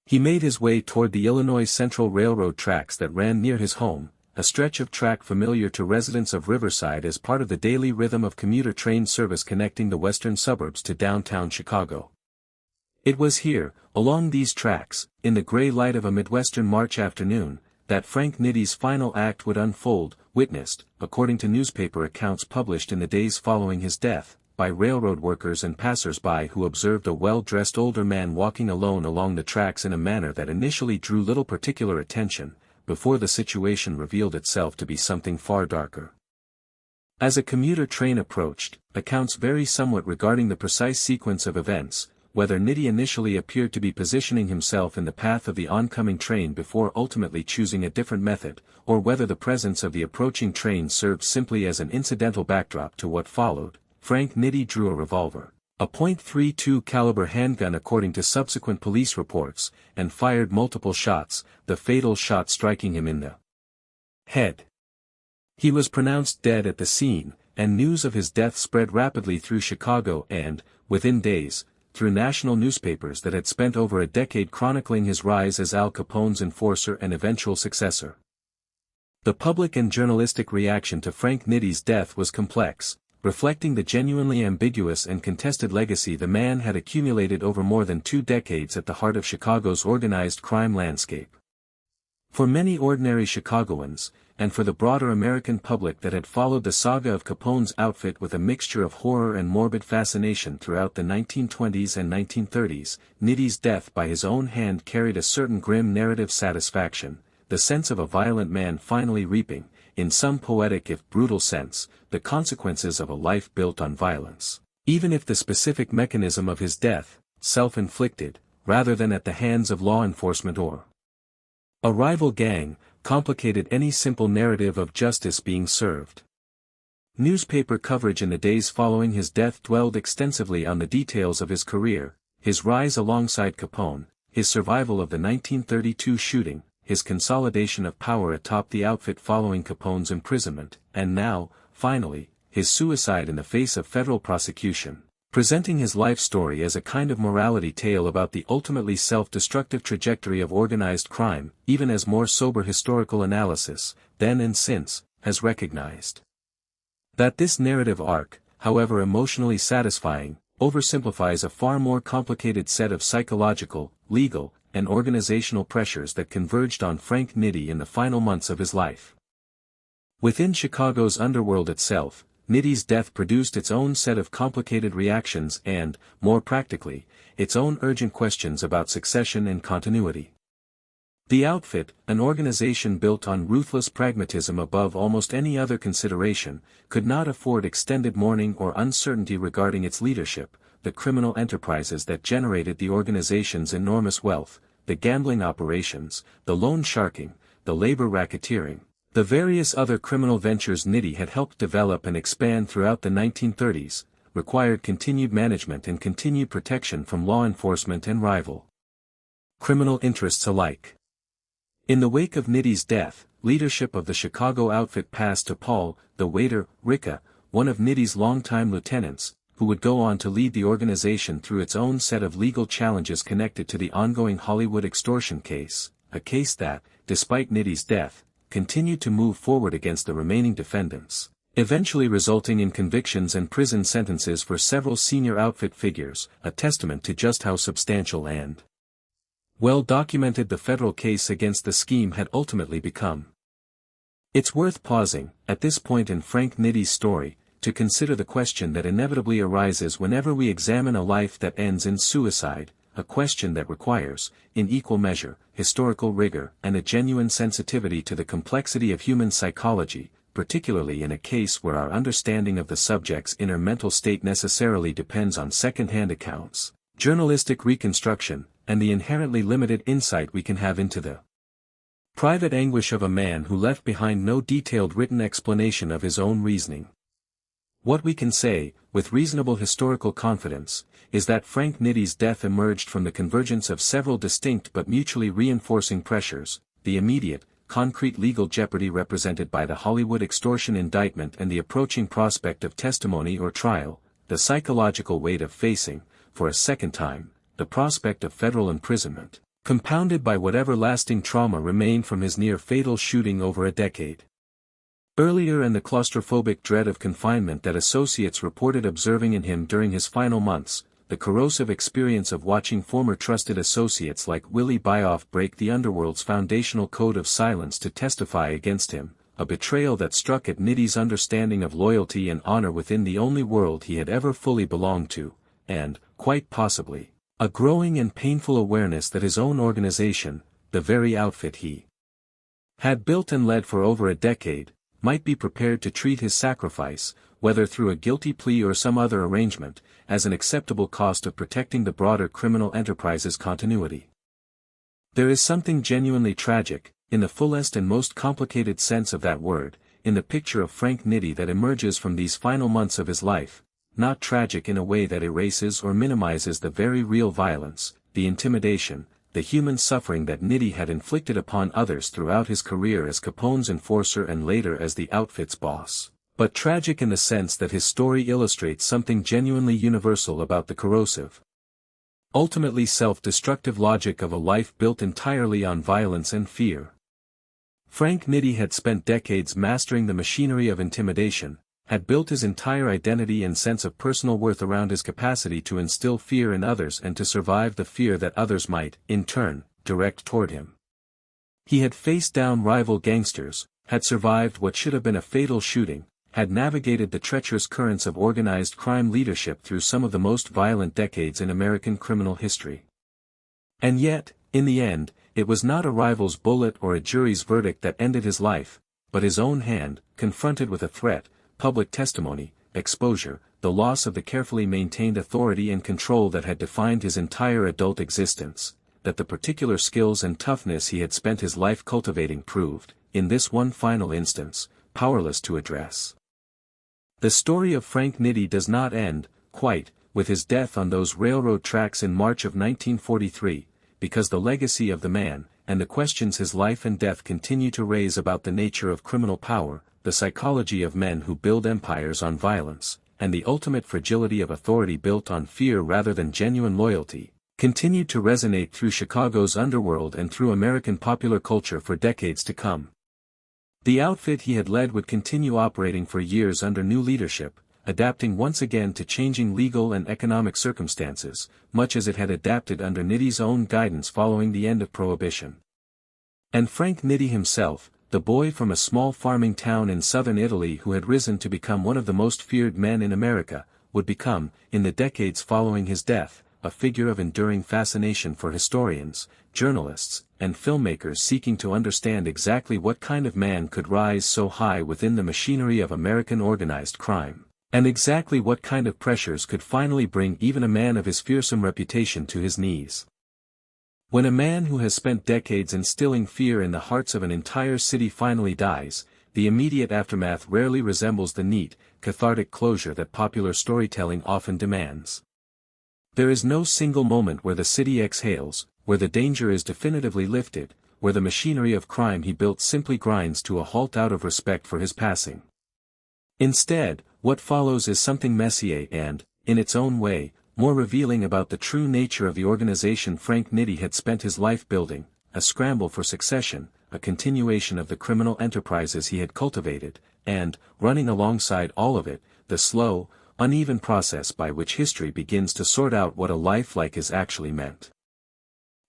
He made his way toward the Illinois Central Railroad tracks that ran near his home, a stretch of track familiar to residents of Riverside as part of the daily rhythm of commuter train service connecting the western suburbs to downtown Chicago. It was here, along these tracks, in the gray light of a Midwestern March afternoon, that Frank Nitti's final act would unfold, witnessed, according to newspaper accounts published in the days following his death, by railroad workers and passers-by who observed a well-dressed older man walking alone along the tracks in a manner that initially drew little particular attention, before the situation revealed itself to be something far darker. As a commuter train approached, accounts vary somewhat regarding the precise sequence of events, whether Nitti initially appeared to be positioning himself in the path of the oncoming train before ultimately choosing a different method, or whether the presence of the approaching train served simply as an incidental backdrop to what followed, Frank Nitti drew a revolver, a .32 caliber handgun according to subsequent police reports, and fired multiple shots, the fatal shot striking him in the head. He was pronounced dead at the scene, and news of his death spread rapidly through Chicago and, within days, through national newspapers that had spent over a decade chronicling his rise as Al Capone's enforcer and eventual successor. The public and journalistic reaction to Frank Nitti's death was complex, reflecting the genuinely ambiguous and contested legacy the man had accumulated over more than 2 decades at the heart of Chicago's organized crime landscape. For many ordinary Chicagoans, and for the broader American public that had followed the saga of Capone's outfit with a mixture of horror and morbid fascination throughout the 1920s and 1930s, Nitti's death by his own hand carried a certain grim narrative satisfaction, the sense of a violent man finally reaping, in some poetic if brutal sense, the consequences of a life built on violence, even if the specific mechanism of his death, self-inflicted, rather than at the hands of law enforcement or a rival gang, complicated any simple narrative of justice being served. Newspaper coverage in the days following his death dwelled extensively on the details of his career, his rise alongside Capone, his survival of the 1932 shooting, his consolidation of power atop the outfit following Capone's imprisonment, and now, finally, his suicide in the face of federal prosecution, presenting his life story as a kind of morality tale about the ultimately self-destructive trajectory of organized crime, even as more sober historical analysis, then and since, has recognized that this narrative arc, however emotionally satisfying, oversimplifies a far more complicated set of psychological, legal, and organizational pressures that converged on Frank Nitti in the final months of his life. Within Chicago's underworld itself, Nitti's death produced its own set of complicated reactions and, more practically, its own urgent questions about succession and continuity. The outfit, an organization built on ruthless pragmatism above almost any other consideration, could not afford extended mourning or uncertainty regarding its leadership, the criminal enterprises that generated the organization's enormous wealth, the gambling operations, the loan sharking, the labor racketeering, the various other criminal ventures Nitti had helped develop and expand throughout the 1930s, required continued management and continued protection from law enforcement and rival criminal interests alike. In the wake of Nitti's death, leadership of the Chicago outfit passed to Paul, the waiter, Ricca, one of Nitti's longtime lieutenants, who would go on to lead the organization through its own set of legal challenges connected to the ongoing Hollywood extortion case, a case that, despite Nitti's death, continued to move forward against the remaining defendants, eventually resulting in convictions and prison sentences for several senior outfit figures, a testament to just how substantial and well documented the federal case against the scheme had ultimately become. It's worth pausing, at this point in Frank Nitti's story, to consider the question that inevitably arises whenever we examine a life that ends in suicide, a question that requires, in equal measure, historical rigor and a genuine sensitivity to the complexity of human psychology, particularly in a case where our understanding of the subject's inner mental state necessarily depends on second-hand accounts, journalistic reconstruction, and the inherently limited insight we can have into the private anguish of a man who left behind no detailed written explanation of his own reasoning. What we can say, with reasonable historical confidence, is that Frank Nitti's death emerged from the convergence of several distinct but mutually reinforcing pressures, the immediate, concrete legal jeopardy represented by the Hollywood extortion indictment and the approaching prospect of testimony or trial, the psychological weight of facing, for a second time, the prospect of federal imprisonment, compounded by whatever lasting trauma remained from his near-fatal shooting over a decade earlier and the claustrophobic dread of confinement that associates reported observing in him during his final months, the corrosive experience of watching former trusted associates like Willie Byoff break the underworld's foundational code of silence to testify against him, a betrayal that struck at Nitti's understanding of loyalty and honor within the only world he had ever fully belonged to, and, quite possibly, a growing and painful awareness that his own organization, the very outfit he had built and led for over a decade, might be prepared to treat his sacrifice, whether through a guilty plea or some other arrangement, as an acceptable cost of protecting the broader criminal enterprise's continuity. There is something genuinely tragic, in the fullest and most complicated sense of that word, in the picture of Frank Nitti that emerges from these final months of his life, not tragic in a way that erases or minimizes the very real violence, the intimidation, the human suffering that Nitti had inflicted upon others throughout his career as Capone's enforcer and later as the outfit's boss, but tragic in the sense that his story illustrates something genuinely universal about the corrosive, ultimately self-destructive logic of a life built entirely on violence and fear. Frank Nitti had spent decades mastering the machinery of intimidation, had built his entire identity and sense of personal worth around his capacity to instill fear in others and to survive the fear that others might, in turn, direct toward him. He had faced down rival gangsters, had survived what should have been a fatal shooting, had navigated the treacherous currents of organized crime leadership through some of the most violent decades in American criminal history. And yet, in the end, it was not a rival's bullet or a jury's verdict that ended his life, but his own hand, confronted with a threat, public testimony, exposure, the loss of the carefully maintained authority and control that had defined his entire adult existence, that the particular skills and toughness he had spent his life cultivating proved, in this one final instance, powerless to address. The story of Frank Nitti does not end, quite, with his death on those railroad tracks in March of 1943, because the legacy of the man, and the questions his life and death continue to raise about the nature of criminal power, the psychology of men who build empires on violence, and the ultimate fragility of authority built on fear rather than genuine loyalty, continued to resonate through Chicago's underworld and through American popular culture for decades to come. The outfit he had led would continue operating for years under new leadership, adapting once again to changing legal and economic circumstances, much as it had adapted under Nitti's own guidance following the end of Prohibition. And Frank Nitti himself, the boy from a small farming town in southern Italy who had risen to become one of the most feared men in America, would become, in the decades following his death, a figure of enduring fascination for historians, journalists, and filmmakers seeking to understand exactly what kind of man could rise so high within the machinery of American organized crime, and exactly what kind of pressures could finally bring even a man of his fearsome reputation to his knees. When a man who has spent decades instilling fear in the hearts of an entire city finally dies, the immediate aftermath rarely resembles the neat, cathartic closure that popular storytelling often demands. There is no single moment where the city exhales, where the danger is definitively lifted, where the machinery of crime he built simply grinds to a halt out of respect for his passing. Instead, what follows is something messier and, in its own way, more revealing about the true nature of the organization Frank Nitti had spent his life building, a scramble for succession, a continuation of the criminal enterprises he had cultivated, and, running alongside all of it, the slow, uneven process by which history begins to sort out what a life like his actually meant.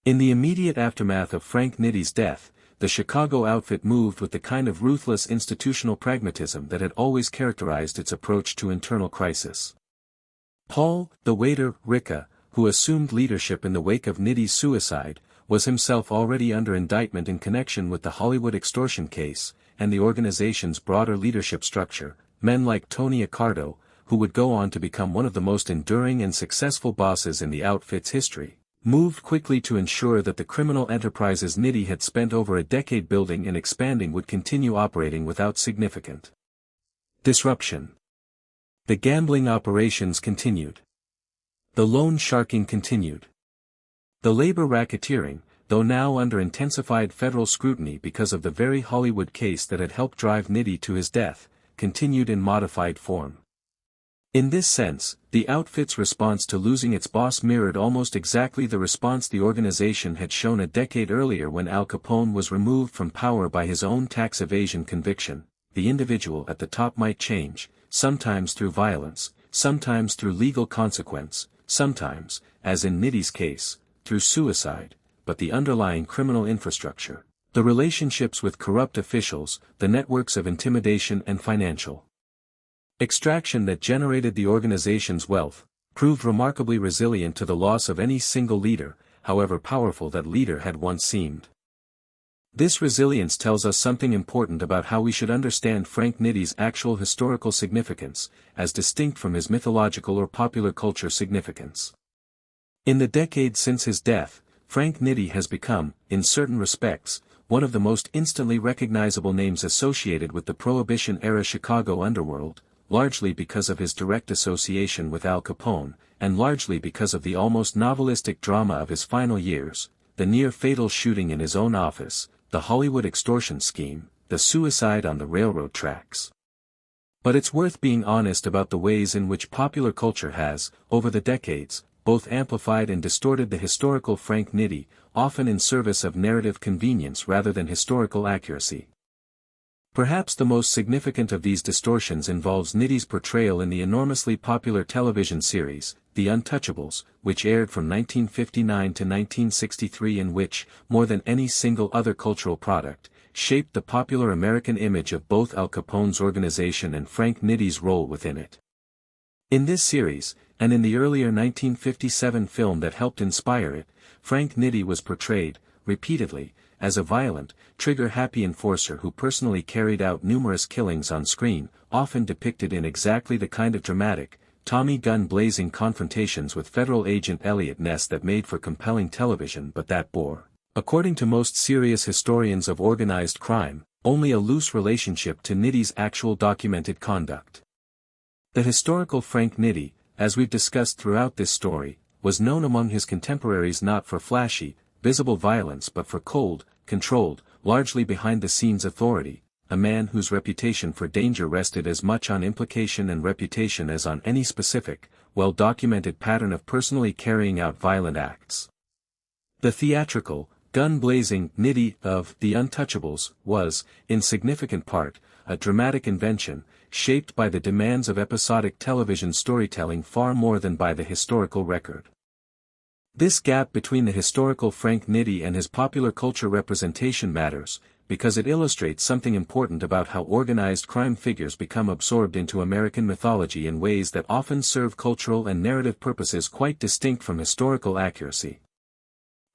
In the immediate aftermath of Frank Nitti's death, the Chicago outfit moved with the kind of ruthless institutional pragmatism that had always characterized its approach to internal crisis. Paul, the waiter, Ricca, who assumed leadership in the wake of Nitti's suicide, was himself already under indictment in connection with the Hollywood extortion case, and the organization's broader leadership structure, men like Tony Accardo, who would go on to become one of the most enduring and successful bosses in the outfit's history, moved quickly to ensure that the criminal enterprises Nitti had spent over a decade building and expanding would continue operating without significant disruption. The gambling operations continued. The loan sharking continued. The labor racketeering, though now under intensified federal scrutiny because of the very Hollywood case that had helped drive Nitti to his death, continued in modified form. In this sense, the outfit's response to losing its boss mirrored almost exactly the response the organization had shown a decade earlier when Al Capone was removed from power by his own tax evasion conviction. The individual at the top might change, sometimes through violence, sometimes through legal consequence, sometimes, as in Nitti's case, through suicide, but the underlying criminal infrastructure, the relationships with corrupt officials, the networks of intimidation and financial extraction that generated the organization's wealth, proved remarkably resilient to the loss of any single leader, however powerful that leader had once seemed. This resilience tells us something important about how we should understand Frank Nitti's actual historical significance, as distinct from his mythological or popular culture significance. In the decades since his death, Frank Nitti has become, in certain respects, one of the most instantly recognizable names associated with the Prohibition-era Chicago underworld, largely because of his direct association with Al Capone, and largely because of the almost novelistic drama of his final years, the near-fatal shooting in his own office, the Hollywood extortion scheme, the suicide on the railroad tracks. But it's worth being honest about the ways in which popular culture has, over the decades, both amplified and distorted the historical Frank Nitti, often in service of narrative convenience rather than historical accuracy. Perhaps the most significant of these distortions involves Nitti's portrayal in the enormously popular television series, The Untouchables, which aired from 1959 to 1963 and which, more than any single other cultural product, shaped the popular American image of both Al Capone's organization and Frank Nitti's role within it. In this series, and in the earlier 1957 film that helped inspire it, Frank Nitti was portrayed, repeatedly, as a violent, trigger-happy enforcer who personally carried out numerous killings on screen, often depicted in exactly the kind of dramatic, Tommy gun-blazing confrontations with federal agent Elliot Ness that made for compelling television but that bore, according to most serious historians of organized crime, only a loose relationship to Nitti's actual documented conduct. The historical Frank Nitti, as we've discussed throughout this story, was known among his contemporaries not for flashy, visible violence but for cold, controlled, largely behind-the-scenes authority, a man whose reputation for danger rested as much on implication and reputation as on any specific, well-documented pattern of personally carrying out violent acts. The theatrical, gun-blazing Nitti of The Untouchables was, in significant part, a dramatic invention, shaped by the demands of episodic television storytelling far more than by the historical record. This gap between the historical Frank Nitti and his popular culture representation matters, because it illustrates something important about how organized crime figures become absorbed into American mythology in ways that often serve cultural and narrative purposes quite distinct from historical accuracy.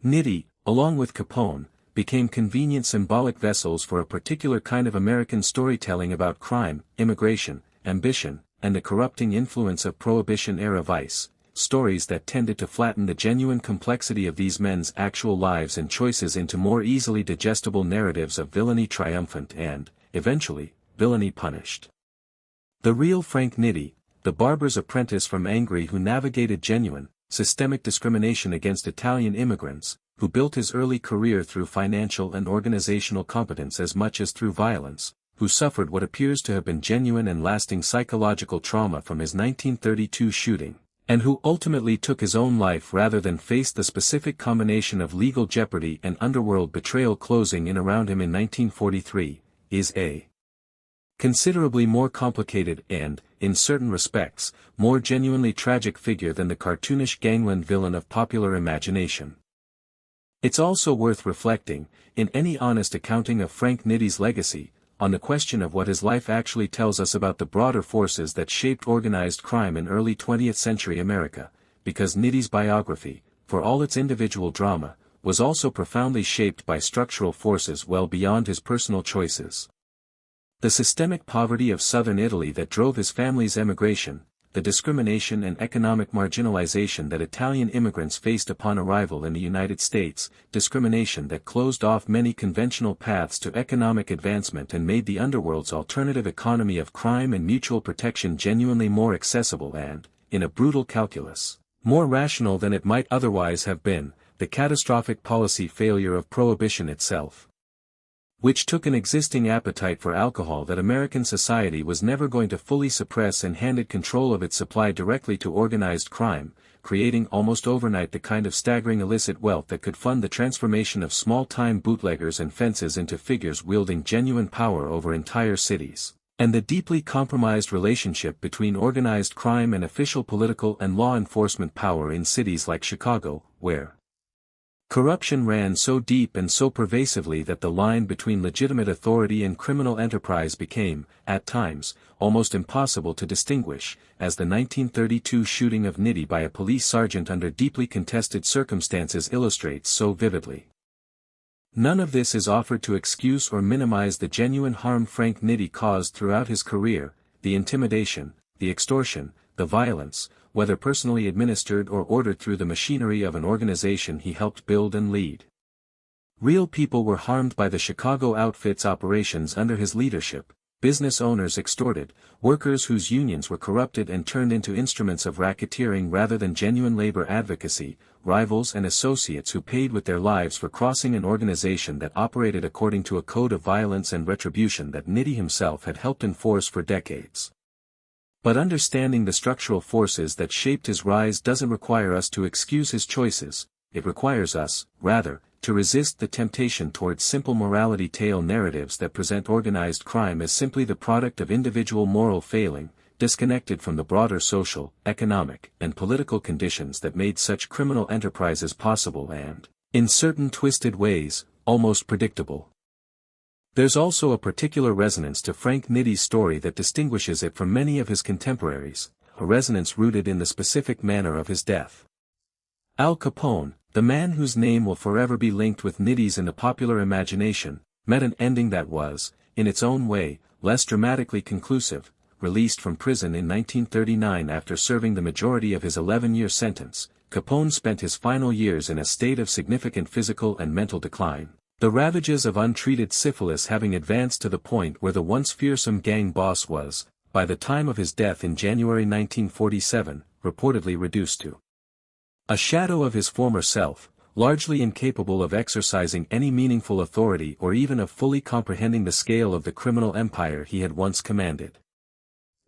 Nitti, along with Capone, became convenient symbolic vessels for a particular kind of American storytelling about crime, immigration, ambition, and the corrupting influence of Prohibition-era vice. Stories that tended to flatten the genuine complexity of these men's actual lives and choices into more easily digestible narratives of villainy triumphant and, eventually, villainy punished. The real Frank Nitti, the barber's apprentice from Angry who navigated genuine, systemic discrimination against Italian immigrants, who built his early career through financial and organizational competence as much as through violence, who suffered what appears to have been genuine and lasting psychological trauma from his 1932 shooting, and who ultimately took his own life rather than face the specific combination of legal jeopardy and underworld betrayal closing in around him in 1943, is a considerably more complicated and, in certain respects, more genuinely tragic figure than the cartoonish gangland villain of popular imagination. It's also worth reflecting, in any honest accounting of Frank Nitti's legacy, on the question of what his life actually tells us about the broader forces that shaped organized crime in early 20th century America, because Nitti's biography, for all its individual drama, was also profoundly shaped by structural forces well beyond his personal choices. The systemic poverty of southern Italy that drove his family's emigration, the discrimination and economic marginalization that Italian immigrants faced upon arrival in the United States, discrimination that closed off many conventional paths to economic advancement and made the underworld's alternative economy of crime and mutual protection genuinely more accessible and, in a brutal calculus, more rational than it might otherwise have been, the catastrophic policy failure of Prohibition itself, which took an existing appetite for alcohol that American society was never going to fully suppress and handed control of its supply directly to organized crime, creating almost overnight the kind of staggering illicit wealth that could fund the transformation of small-time bootleggers and fences into figures wielding genuine power over entire cities, and the deeply compromised relationship between organized crime and official political and law enforcement power in cities like Chicago, where corruption ran so deep and so pervasively that the line between legitimate authority and criminal enterprise became, at times, almost impossible to distinguish, as the 1932 shooting of Nitti by a police sergeant under deeply contested circumstances illustrates so vividly. None of this is offered to excuse or minimize the genuine harm Frank Nitti caused throughout his career, the intimidation, the extortion, the violence, whether personally administered or ordered through the machinery of an organization he helped build and lead. Real people were harmed by the Chicago outfit's operations under his leadership, business owners extorted, workers whose unions were corrupted and turned into instruments of racketeering rather than genuine labor advocacy, rivals and associates who paid with their lives for crossing an organization that operated according to a code of violence and retribution that Nitti himself had helped enforce for decades. But understanding the structural forces that shaped his rise doesn't require us to excuse his choices, it requires us, rather, to resist the temptation towards simple morality tale narratives that present organized crime as simply the product of individual moral failing, disconnected from the broader social, economic, and political conditions that made such criminal enterprises possible and, in certain twisted ways, almost predictable. There's also a particular resonance to Frank Nitti's story that distinguishes it from many of his contemporaries, a resonance rooted in the specific manner of his death. Al Capone, the man whose name will forever be linked with Nitti's in the popular imagination, met an ending that was, in its own way, less dramatically conclusive. Released from prison in 1939 after serving the majority of his 11-year sentence, Capone spent his final years in a state of significant physical and mental decline, the ravages of untreated syphilis having advanced to the point where the once fearsome gang boss was, by the time of his death in January 1947, reportedly reduced to a shadow of his former self, largely incapable of exercising any meaningful authority or even of fully comprehending the scale of the criminal empire he had once commanded.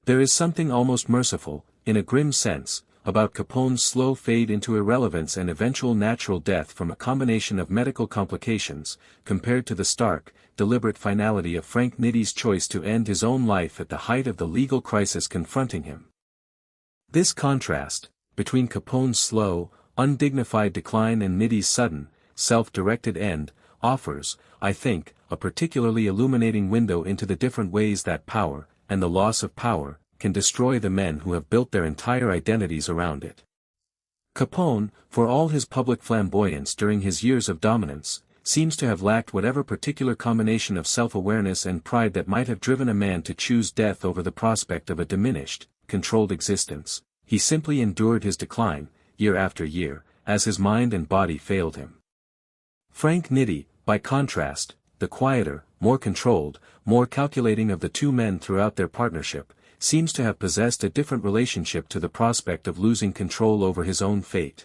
There is something almost merciful, in a grim sense, about Capone's slow fade into irrelevance and eventual natural death from a combination of medical complications, compared to the stark, deliberate finality of Frank Nitti's choice to end his own life at the height of the legal crisis confronting him. This contrast, between Capone's slow, undignified decline and Nitti's sudden, self-directed end, offers, I think, a particularly illuminating window into the different ways that power, and the loss of power, can destroy the men who have built their entire identities around it. Capone, for all his public flamboyance during his years of dominance, seems to have lacked whatever particular combination of self-awareness and pride that might have driven a man to choose death over the prospect of a diminished, controlled existence. He simply endured his decline, year after year, as his mind and body failed him. Frank Nitti, by contrast, the quieter, more controlled, more calculating of the two men throughout their partnership, seems to have possessed a different relationship to the prospect of losing control over his own fate.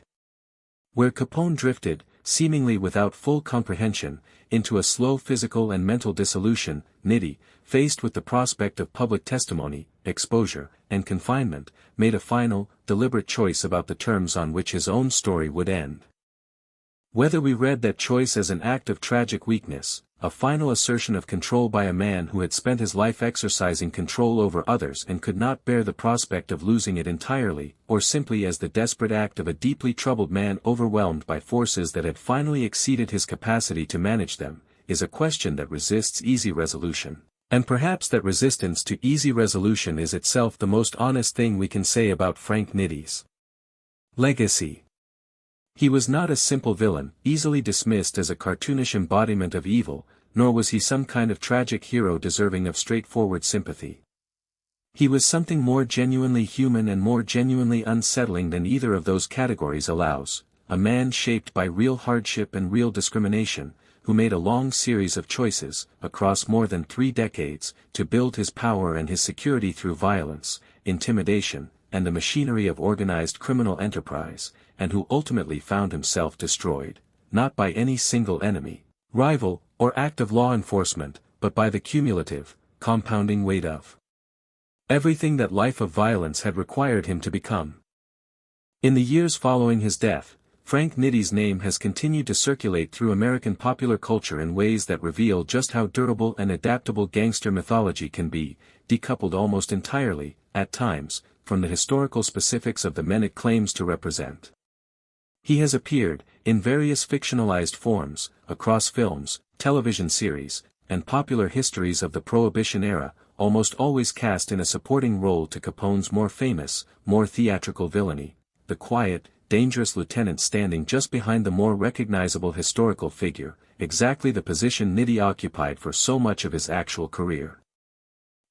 Where Capone drifted, seemingly without full comprehension, into a slow physical and mental dissolution, Nitti, faced with the prospect of public testimony, exposure, and confinement, made a final, deliberate choice about the terms on which his own story would end. Whether we read that choice as an act of tragic weakness, a final assertion of control by a man who had spent his life exercising control over others and could not bear the prospect of losing it entirely, or simply as the desperate act of a deeply troubled man overwhelmed by forces that had finally exceeded his capacity to manage them, is a question that resists easy resolution. And perhaps that resistance to easy resolution is itself the most honest thing we can say about Frank Nitti's legacy. He was not a simple villain, easily dismissed as a cartoonish embodiment of evil, nor was he some kind of tragic hero deserving of straightforward sympathy. He was something more genuinely human and more genuinely unsettling than either of those categories allows, a man shaped by real hardship and real discrimination, who made a long series of choices, across more than 3 decades, to build his power and his security through violence, intimidation, and the machinery of organized criminal enterprise, and who ultimately found himself destroyed, not by any single enemy, rival, or act of law enforcement, but by the cumulative, compounding weight of everything that life of violence had required him to become. In the years following his death, Frank Nitti's name has continued to circulate through American popular culture in ways that reveal just how durable and adaptable gangster mythology can be, decoupled almost entirely, at times, from the historical specifics of the men it claims to represent. He has appeared, in various fictionalized forms, across films, television series, and popular histories of the Prohibition era, almost always cast in a supporting role to Capone's more famous, more theatrical villainy, the quiet, dangerous lieutenant standing just behind the more recognizable historical figure, exactly the position Nitti occupied for so much of his actual career.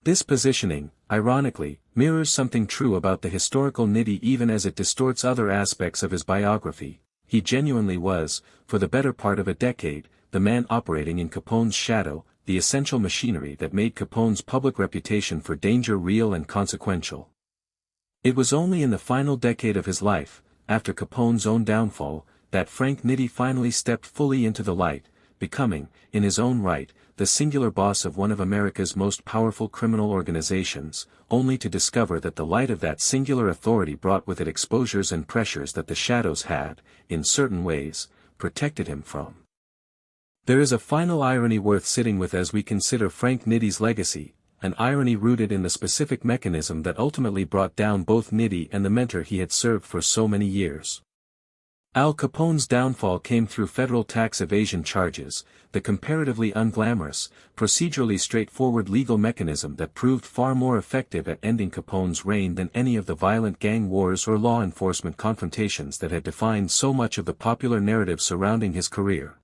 This positioning, ironically, mirrors something true about the historical Nitti even as it distorts other aspects of his biography. He genuinely was, for the better part of a decade, the man operating in Capone's shadow, the essential machinery that made Capone's public reputation for danger real and consequential. It was only in the final decade of his life, after Capone's own downfall, that Frank Nitti finally stepped fully into the light, becoming, in his own right, the singular boss of one of America's most powerful criminal organizations, only to discover that the light of that singular authority brought with it exposures and pressures that the shadows had, in certain ways, protected him from. There is a final irony worth sitting with as we consider Frank Nitti's legacy, an irony rooted in the specific mechanism that ultimately brought down both Nitti and the mentor he had served for so many years. Al Capone's downfall came through federal tax evasion charges, the comparatively unglamorous, procedurally straightforward legal mechanism that proved far more effective at ending Capone's reign than any of the violent gang wars or law enforcement confrontations that had defined so much of the popular narrative surrounding his career.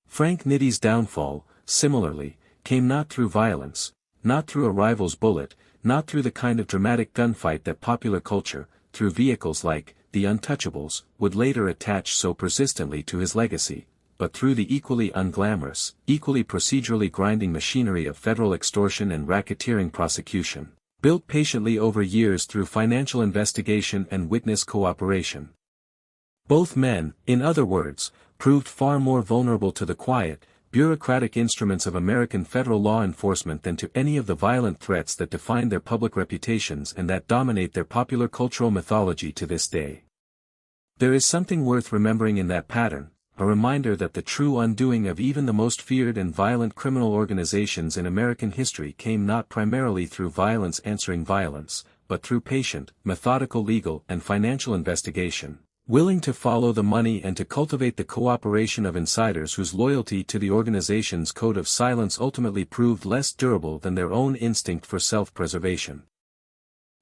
Frank Nitti's downfall, similarly, came not through violence, not through a rival's bullet, not through the kind of dramatic gunfight that popular culture, through vehicles like the Untouchables, would later attach so persistently to his legacy, but through the equally unglamorous, equally procedurally grinding machinery of federal extortion and racketeering prosecution, built patiently over years through financial investigation and witness cooperation. Both men, in other words, proved far more vulnerable to the quiet, bureaucratic instruments of American federal law enforcement than to any of the violent threats that define their public reputations and that dominate their popular cultural mythology to this day. There is something worth remembering in that pattern, a reminder that the true undoing of even the most feared and violent criminal organizations in American history came not primarily through violence answering violence, but through patient, methodical legal and financial investigation, willing to follow the money and to cultivate the cooperation of insiders whose loyalty to the organization's code of silence ultimately proved less durable than their own instinct for self-preservation.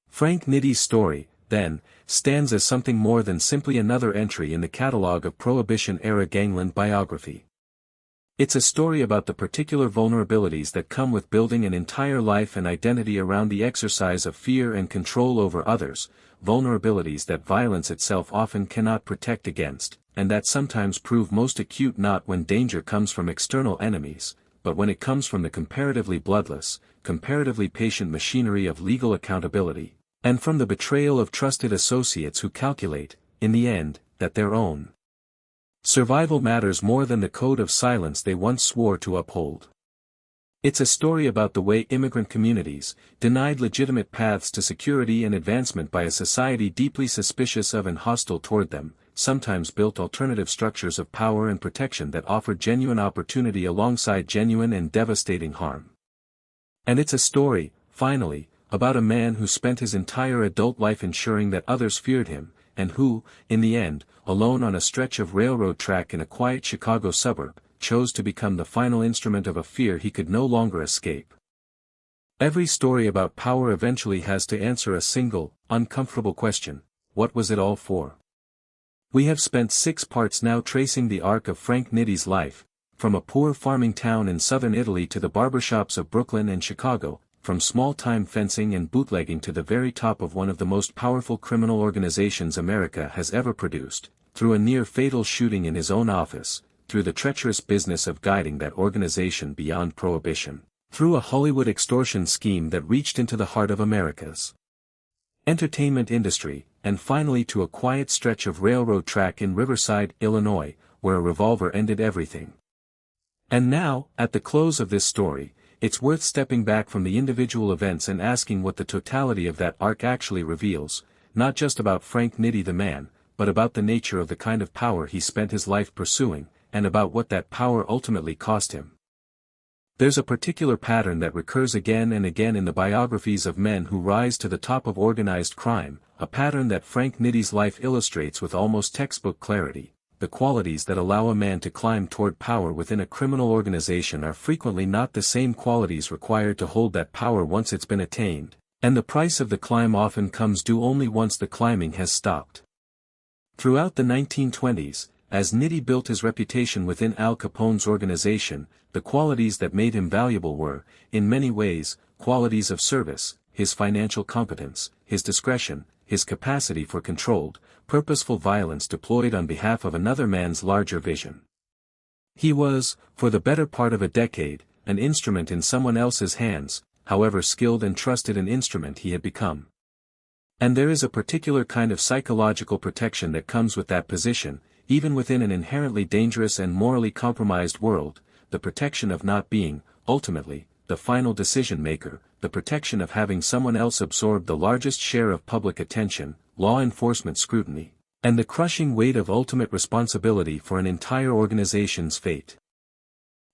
Frank Nitti's story, then, stands as something more than simply another entry in the catalogue of Prohibition-era gangland biography. It's a story about the particular vulnerabilities that come with building an entire life and identity around the exercise of fear and control over others, vulnerabilities that violence itself often cannot protect against, and that sometimes prove most acute not when danger comes from external enemies, but when it comes from the comparatively bloodless, comparatively patient machinery of legal accountability, and from the betrayal of trusted associates who calculate, in the end, that their own survival matters more than the code of silence they once swore to uphold. It's a story about the way immigrant communities, denied legitimate paths to security and advancement by a society deeply suspicious of and hostile toward them, sometimes built alternative structures of power and protection that offered genuine opportunity alongside genuine and devastating harm. And it's a story, finally, about a man who spent his entire adult life ensuring that others feared him, and who, in the end, alone on a stretch of railroad track in a quiet Chicago suburb, chose to become the final instrument of a fear he could no longer escape. Every story about power eventually has to answer a single, uncomfortable question: what was it all for? We have spent 6 parts now tracing the arc of Frank Nitti's life, from a poor farming town in southern Italy to the barbershops of Brooklyn and Chicago, from small-time fencing and bootlegging to the very top of one of the most powerful criminal organizations America has ever produced, through a near-fatal shooting in his own office, through the treacherous business of guiding that organization beyond prohibition, through a Hollywood extortion scheme that reached into the heart of America's entertainment industry, and finally to a quiet stretch of railroad track in Riverside, Illinois, where a revolver ended everything. And now, at the close of this story, it's worth stepping back from the individual events and asking what the totality of that arc actually reveals, not just about Frank Nitti the man, but about the nature of the kind of power he spent his life pursuing, and about what that power ultimately cost him. There's a particular pattern that recurs again and again in the biographies of men who rise to the top of organized crime, a pattern that Frank Nitti's life illustrates with almost textbook clarity. The qualities that allow a man to climb toward power within a criminal organization are frequently not the same qualities required to hold that power once it's been attained, and the price of the climb often comes due only once the climbing has stopped. Throughout the 1920s, as Nitti built his reputation within Al Capone's organization, the qualities that made him valuable were, in many ways, qualities of service, his financial competence, his discretion, his capacity for controlled, purposeful violence deployed on behalf of another man's larger vision. He was, for the better part of a decade, an instrument in someone else's hands, however skilled and trusted an instrument he had become. And there is a particular kind of psychological protection that comes with that position, even within an inherently dangerous and morally compromised world, the protection of not being, ultimately, the final decision-maker, the protection of having someone else absorb the largest share of public attention, law enforcement scrutiny, and the crushing weight of ultimate responsibility for an entire organization's fate.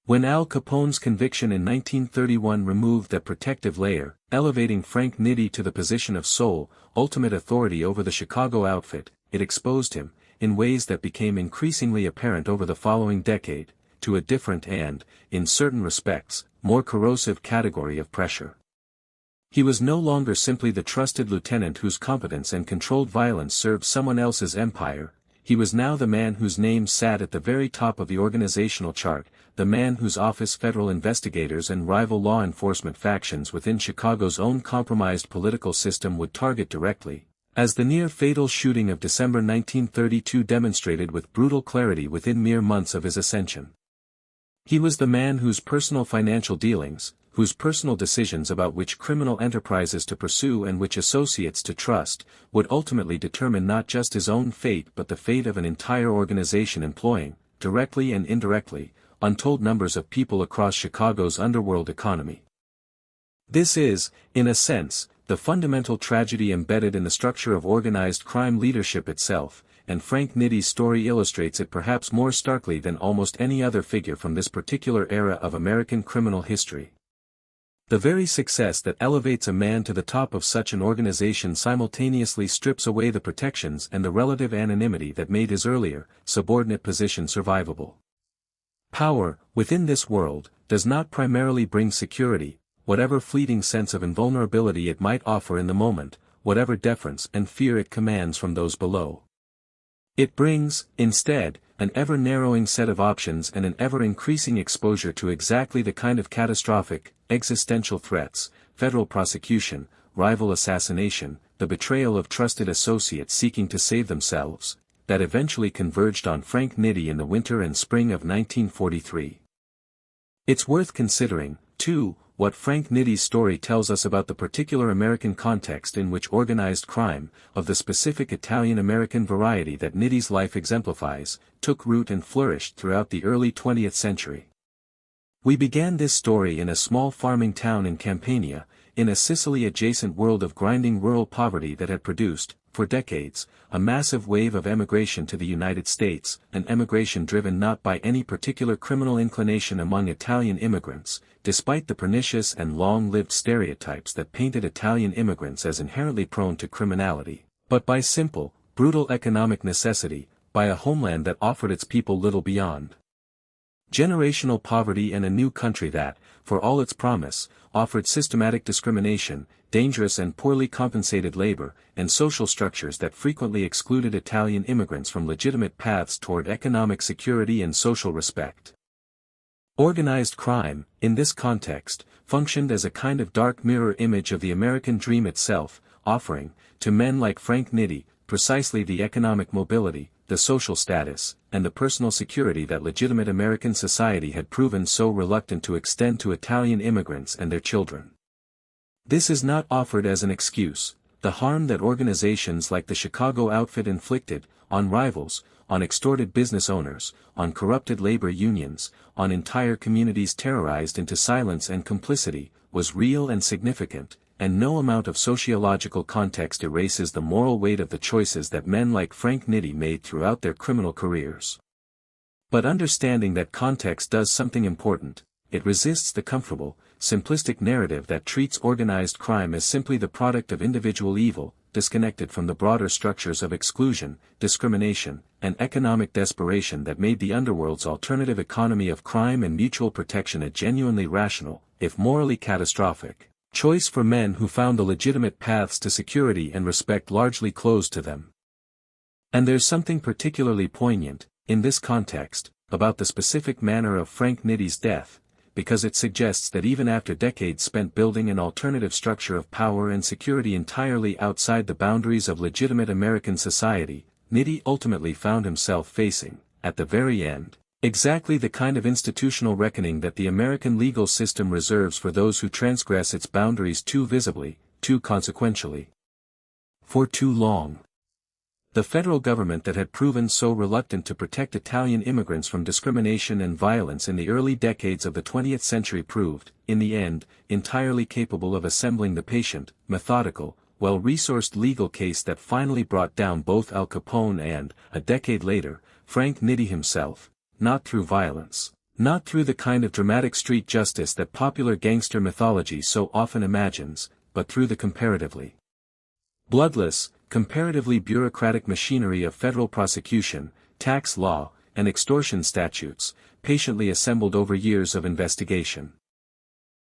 When Al Capone's conviction in 1931 removed that protective layer, elevating Frank Nitti to the position of sole, ultimate authority over the Chicago outfit, it exposed him, in ways that became increasingly apparent over the following decade, to a different and, in certain respects, more corrosive category of pressure. He was no longer simply the trusted lieutenant whose competence and controlled violence served someone else's empire, he was now the man whose name sat at the very top of the organizational chart, the man whose office federal investigators and rival law enforcement factions within Chicago's own compromised political system would target directly, as the near-fatal shooting of December 1932 demonstrated with brutal clarity within mere months of his ascension. He was the man whose personal financial dealings, whose personal decisions about which criminal enterprises to pursue and which associates to trust, would ultimately determine not just his own fate but the fate of an entire organization employing, directly and indirectly, untold numbers of people across Chicago's underworld economy. This is, in a sense, the fundamental tragedy embedded in the structure of organized crime leadership itself, and Frank Nitti's story illustrates it perhaps more starkly than almost any other figure from this particular era of American criminal history. The very success that elevates a man to the top of such an organization simultaneously strips away the protections and the relative anonymity that made his earlier, subordinate position survivable. Power, within this world, does not primarily bring security, whatever fleeting sense of invulnerability it might offer in the moment, whatever deference and fear it commands from those below. It brings, instead, an ever-narrowing set of options and an ever-increasing exposure to exactly the kind of catastrophic, existential threats, federal prosecution, rival assassination, the betrayal of trusted associates seeking to save themselves, that eventually converged on Frank Nitti in the winter and spring of 1943. It's worth considering, too, what Frank Nitti's story tells us about the particular American context in which organized crime, of the specific Italian-American variety that Nitti's life exemplifies, took root and flourished throughout the early 20th century. We began this story in a small farming town in Campania, in a Sicily-adjacent world of grinding rural poverty that had produced, for decades, a massive wave of emigration to the United States, an emigration driven not by any particular criminal inclination among Italian immigrants, despite the pernicious and long-lived stereotypes that painted Italian immigrants as inherently prone to criminality, but by simple, brutal economic necessity, by a homeland that offered its people little beyond generational poverty and a new country that, for all its promise, offered systematic discrimination, dangerous and poorly compensated labor, and social structures that frequently excluded Italian immigrants from legitimate paths toward economic security and social respect. Organized crime, in this context, functioned as a kind of dark mirror image of the American dream itself, offering, to men like Frank Nitti, precisely the economic mobility, the social status, and the personal security that legitimate American society had proven so reluctant to extend to Italian immigrants and their children. This is not offered as an excuse. The harm that organizations like the Chicago outfit inflicted, on rivals, on extorted business owners, on corrupted labor unions, on entire communities terrorized into silence and complicity, was real and significant, and no amount of sociological context erases the moral weight of the choices that men like Frank Nitti made throughout their criminal careers. But understanding that context does something important, it resists the comfortable, simplistic narrative that treats organized crime as simply the product of individual evil, disconnected from the broader structures of exclusion, discrimination, and economic desperation that made the underworld's alternative economy of crime and mutual protection a genuinely rational, if morally catastrophic, choice for men who found the legitimate paths to security and respect largely closed to them. And there's something particularly poignant, in this context, about the specific manner of Frank Nitti's death, because it suggests that even after decades spent building an alternative structure of power and security entirely outside the boundaries of legitimate American society, Nitti ultimately found himself facing, at the very end, exactly the kind of institutional reckoning that the American legal system reserves for those who transgress its boundaries too visibly, too consequentially. For too long. The federal government that had proven so reluctant to protect Italian immigrants from discrimination and violence in the early decades of the 20th century proved, in the end, entirely capable of assembling the patient, methodical, well-resourced legal case that finally brought down both Al Capone and, a decade later, Frank Nitti himself, not through violence, not through the kind of dramatic street justice that popular gangster mythology so often imagines, but through the comparatively bloodless, comparatively bureaucratic machinery of federal prosecution, tax law, and extortion statutes, patiently assembled over years of investigation.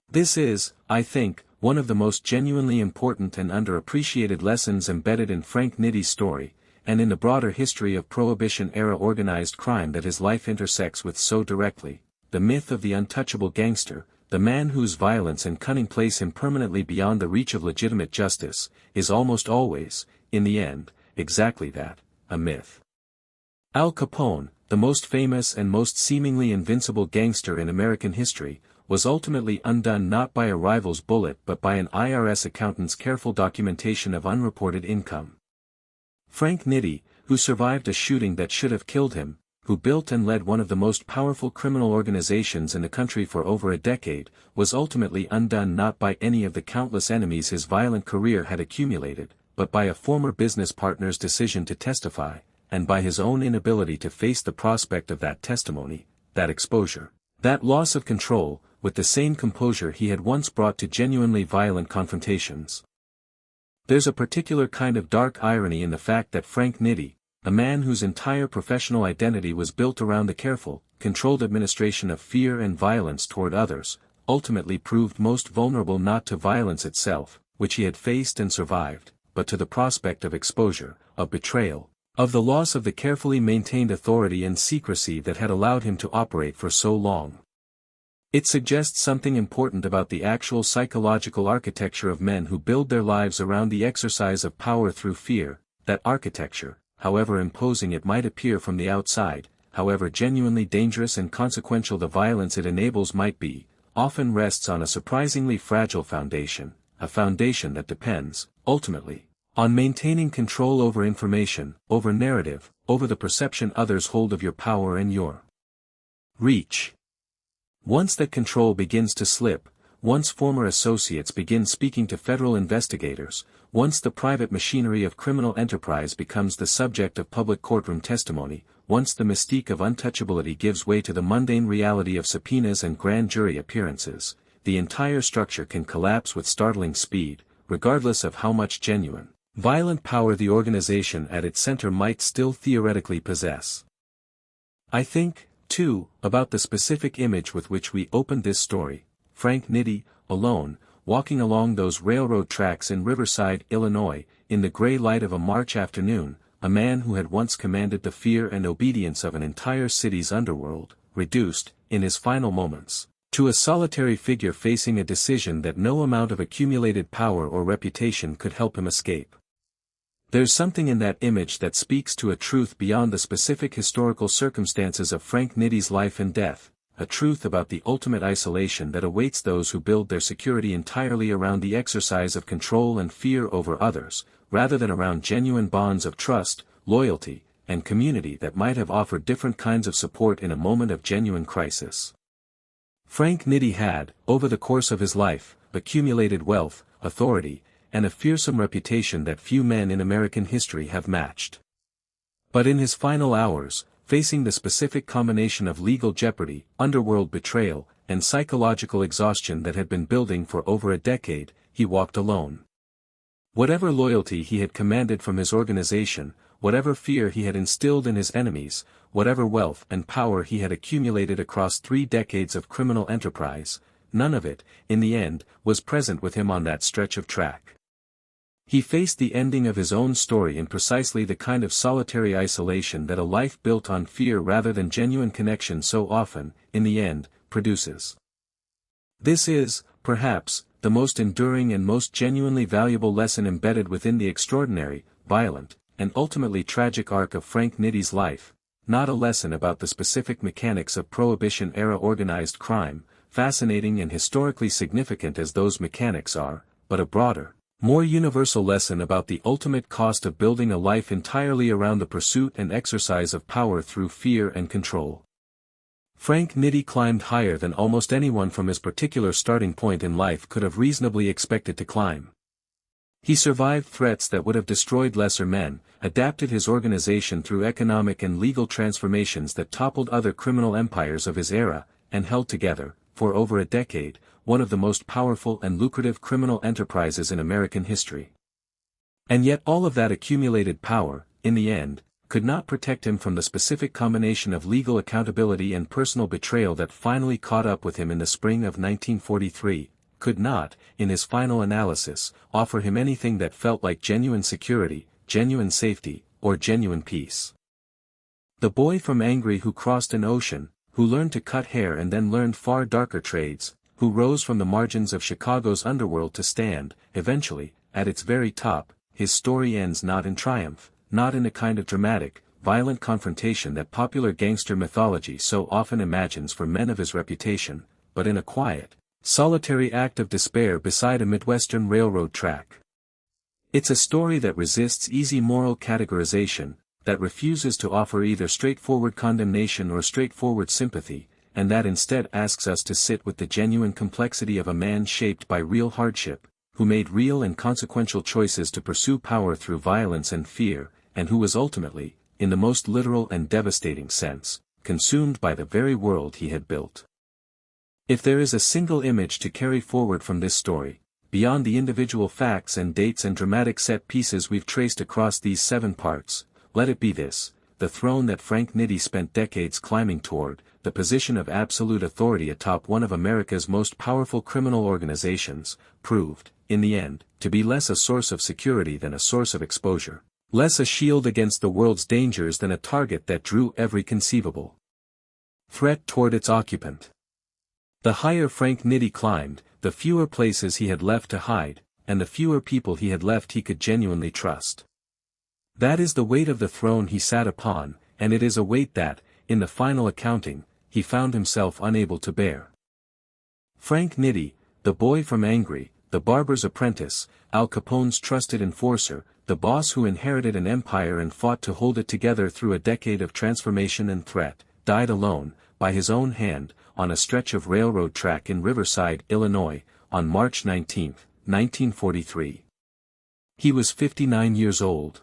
This is, I think, one of the most genuinely important and underappreciated lessons embedded in Frank Nitti's story, and in the broader history of Prohibition-era organized crime that his life intersects with so directly, the myth of the untouchable gangster, the man whose violence and cunning place him permanently beyond the reach of legitimate justice, is almost always, in the end, exactly that, a myth. Al Capone, the most famous and most seemingly invincible gangster in American history, was ultimately undone not by a rival's bullet but by an IRS accountant's careful documentation of unreported income. Frank Nitti, who survived a shooting that should have killed him, who built and led one of the most powerful criminal organizations in the country for over a decade, was ultimately undone not by any of the countless enemies his violent career had accumulated, but by a former business partner's decision to testify, and by his own inability to face the prospect of that testimony, that exposure, that loss of control, with the same composure he had once brought to genuinely violent confrontations. There's a particular kind of dark irony in the fact that Frank Nitti, a man whose entire professional identity was built around the careful, controlled administration of fear and violence toward others, ultimately proved most vulnerable not to violence itself, which he had faced and survived, but to the prospect of exposure, of betrayal, of the loss of the carefully maintained authority and secrecy that had allowed him to operate for so long. It suggests something important about the actual psychological architecture of men who build their lives around the exercise of power through fear, that architecture, however imposing it might appear from the outside, however genuinely dangerous and consequential the violence it enables might be, often rests on a surprisingly fragile foundation, a foundation that depends, ultimately, on maintaining control over information, over narrative, over the perception others hold of your power and your reach. Once that control begins to slip, once former associates begin speaking to federal investigators, once the private machinery of criminal enterprise becomes the subject of public courtroom testimony, once the mystique of untouchability gives way to the mundane reality of subpoenas and grand jury appearances, the entire structure can collapse with startling speed, regardless of how much genuine, violent power the organization at its center might still theoretically possess. I think, too, about the specific image with which we opened this story, Frank Nitti, alone, walking along those railroad tracks in Riverside, Illinois, in the gray light of a March afternoon, a man who had once commanded the fear and obedience of an entire city's underworld, reduced, in his final moments, to a solitary figure facing a decision that no amount of accumulated power or reputation could help him escape. There's something in that image that speaks to a truth beyond the specific historical circumstances of Frank Nitti's life and death, a truth about the ultimate isolation that awaits those who build their security entirely around the exercise of control and fear over others, rather than around genuine bonds of trust, loyalty, and community that might have offered different kinds of support in a moment of genuine crisis. Frank Nitti had, over the course of his life, accumulated wealth, authority, and a fearsome reputation that few men in American history have matched. But in his final hours, facing the specific combination of legal jeopardy, underworld betrayal, and psychological exhaustion that had been building for over a decade, he walked alone. Whatever loyalty he had commanded from his organization, whatever fear he had instilled in his enemies, whatever wealth and power he had accumulated across 3 decades of criminal enterprise, none of it, in the end, was present with him on that stretch of track. He faced the ending of his own story in precisely the kind of solitary isolation that a life built on fear rather than genuine connection so often, in the end, produces. This is, perhaps, the most enduring and most genuinely valuable lesson embedded within the extraordinary, violent, and ultimately tragic arc of Frank Nitti's life, not a lesson about the specific mechanics of Prohibition-era organized crime, fascinating and historically significant as those mechanics are, but a broader, more universal lesson about the ultimate cost of building a life entirely around the pursuit and exercise of power through fear and control. Frank Nitti climbed higher than almost anyone from his particular starting point in life could have reasonably expected to climb. He survived threats that would have destroyed lesser men, adapted his organization through economic and legal transformations that toppled other criminal empires of his era, and held together, for over a decade, one of the most powerful and lucrative criminal enterprises in American history. And yet all of that accumulated power, in the end, could not protect him from the specific combination of legal accountability and personal betrayal that finally caught up with him in the spring of 1943, could not, in his final analysis, offer him anything that felt like genuine security, genuine safety, or genuine peace. The boy from Angry who crossed an ocean, who learned to cut hair and then learned far darker trades, who rose from the margins of Chicago's underworld to stand, eventually, at its very top, his story ends not in triumph, not in a kind of dramatic, violent confrontation that popular gangster mythology so often imagines for men of his reputation, but in a quiet, solitary act of despair beside a Midwestern railroad track. It's a story that resists easy moral categorization, that refuses to offer either straightforward condemnation or straightforward sympathy, and that instead asks us to sit with the genuine complexity of a man shaped by real hardship, who made real and consequential choices to pursue power through violence and fear, and who was ultimately, in the most literal and devastating sense, consumed by the very world he had built. If there is a single image to carry forward from this story, beyond the individual facts and dates and dramatic set pieces we've traced across these 7 parts, let it be this: the throne that Frank Nitti spent decades climbing toward, the position of absolute authority atop one of America's most powerful criminal organizations, proved, in the end, to be less a source of security than a source of exposure, less a shield against the world's dangers than a target that drew every conceivable threat toward its occupant. The higher Frank Nitti climbed, the fewer places he had left to hide, and the fewer people he had left he could genuinely trust. That is the weight of the throne he sat upon, and it is a weight that, in the final accounting, he found himself unable to bear. Frank Nitti, the boy from Angry, the barber's apprentice, Al Capone's trusted enforcer, the boss who inherited an empire and fought to hold it together through a decade of transformation and threat, died alone, by his own hand, on a stretch of railroad track in Riverside, Illinois, on March 19, 1943. He was 59 years old.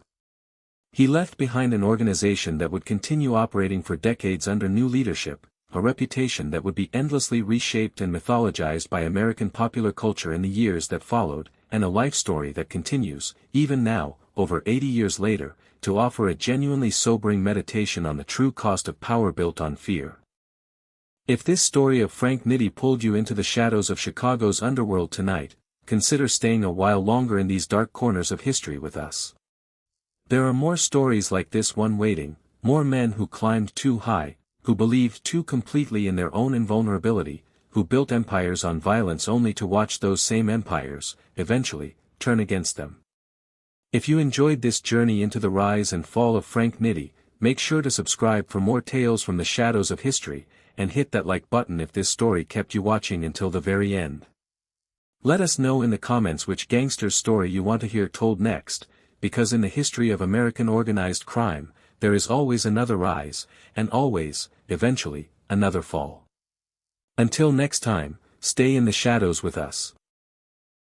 He left behind an organization that would continue operating for decades under new leadership, a reputation that would be endlessly reshaped and mythologized by American popular culture in the years that followed, and a life story that continues, even now, over 80 years later, to offer a genuinely sobering meditation on the true cost of power built on fear. If this story of Frank Nitti pulled you into the shadows of Chicago's underworld tonight, consider staying a while longer in these dark corners of history with us. There are more stories like this one waiting, more men who climbed too high, who believed too completely in their own invulnerability, who built empires on violence only to watch those same empires, eventually, turn against them. If you enjoyed this journey into the rise and fall of Frank Nitti, make sure to subscribe for more tales from the shadows of history, and hit that like button if this story kept you watching until the very end. Let us know in the comments which gangster's story you want to hear told next, because in the history of American organized crime, there is always another rise, and always, eventually, another fall. Until next time, stay in the shadows with us.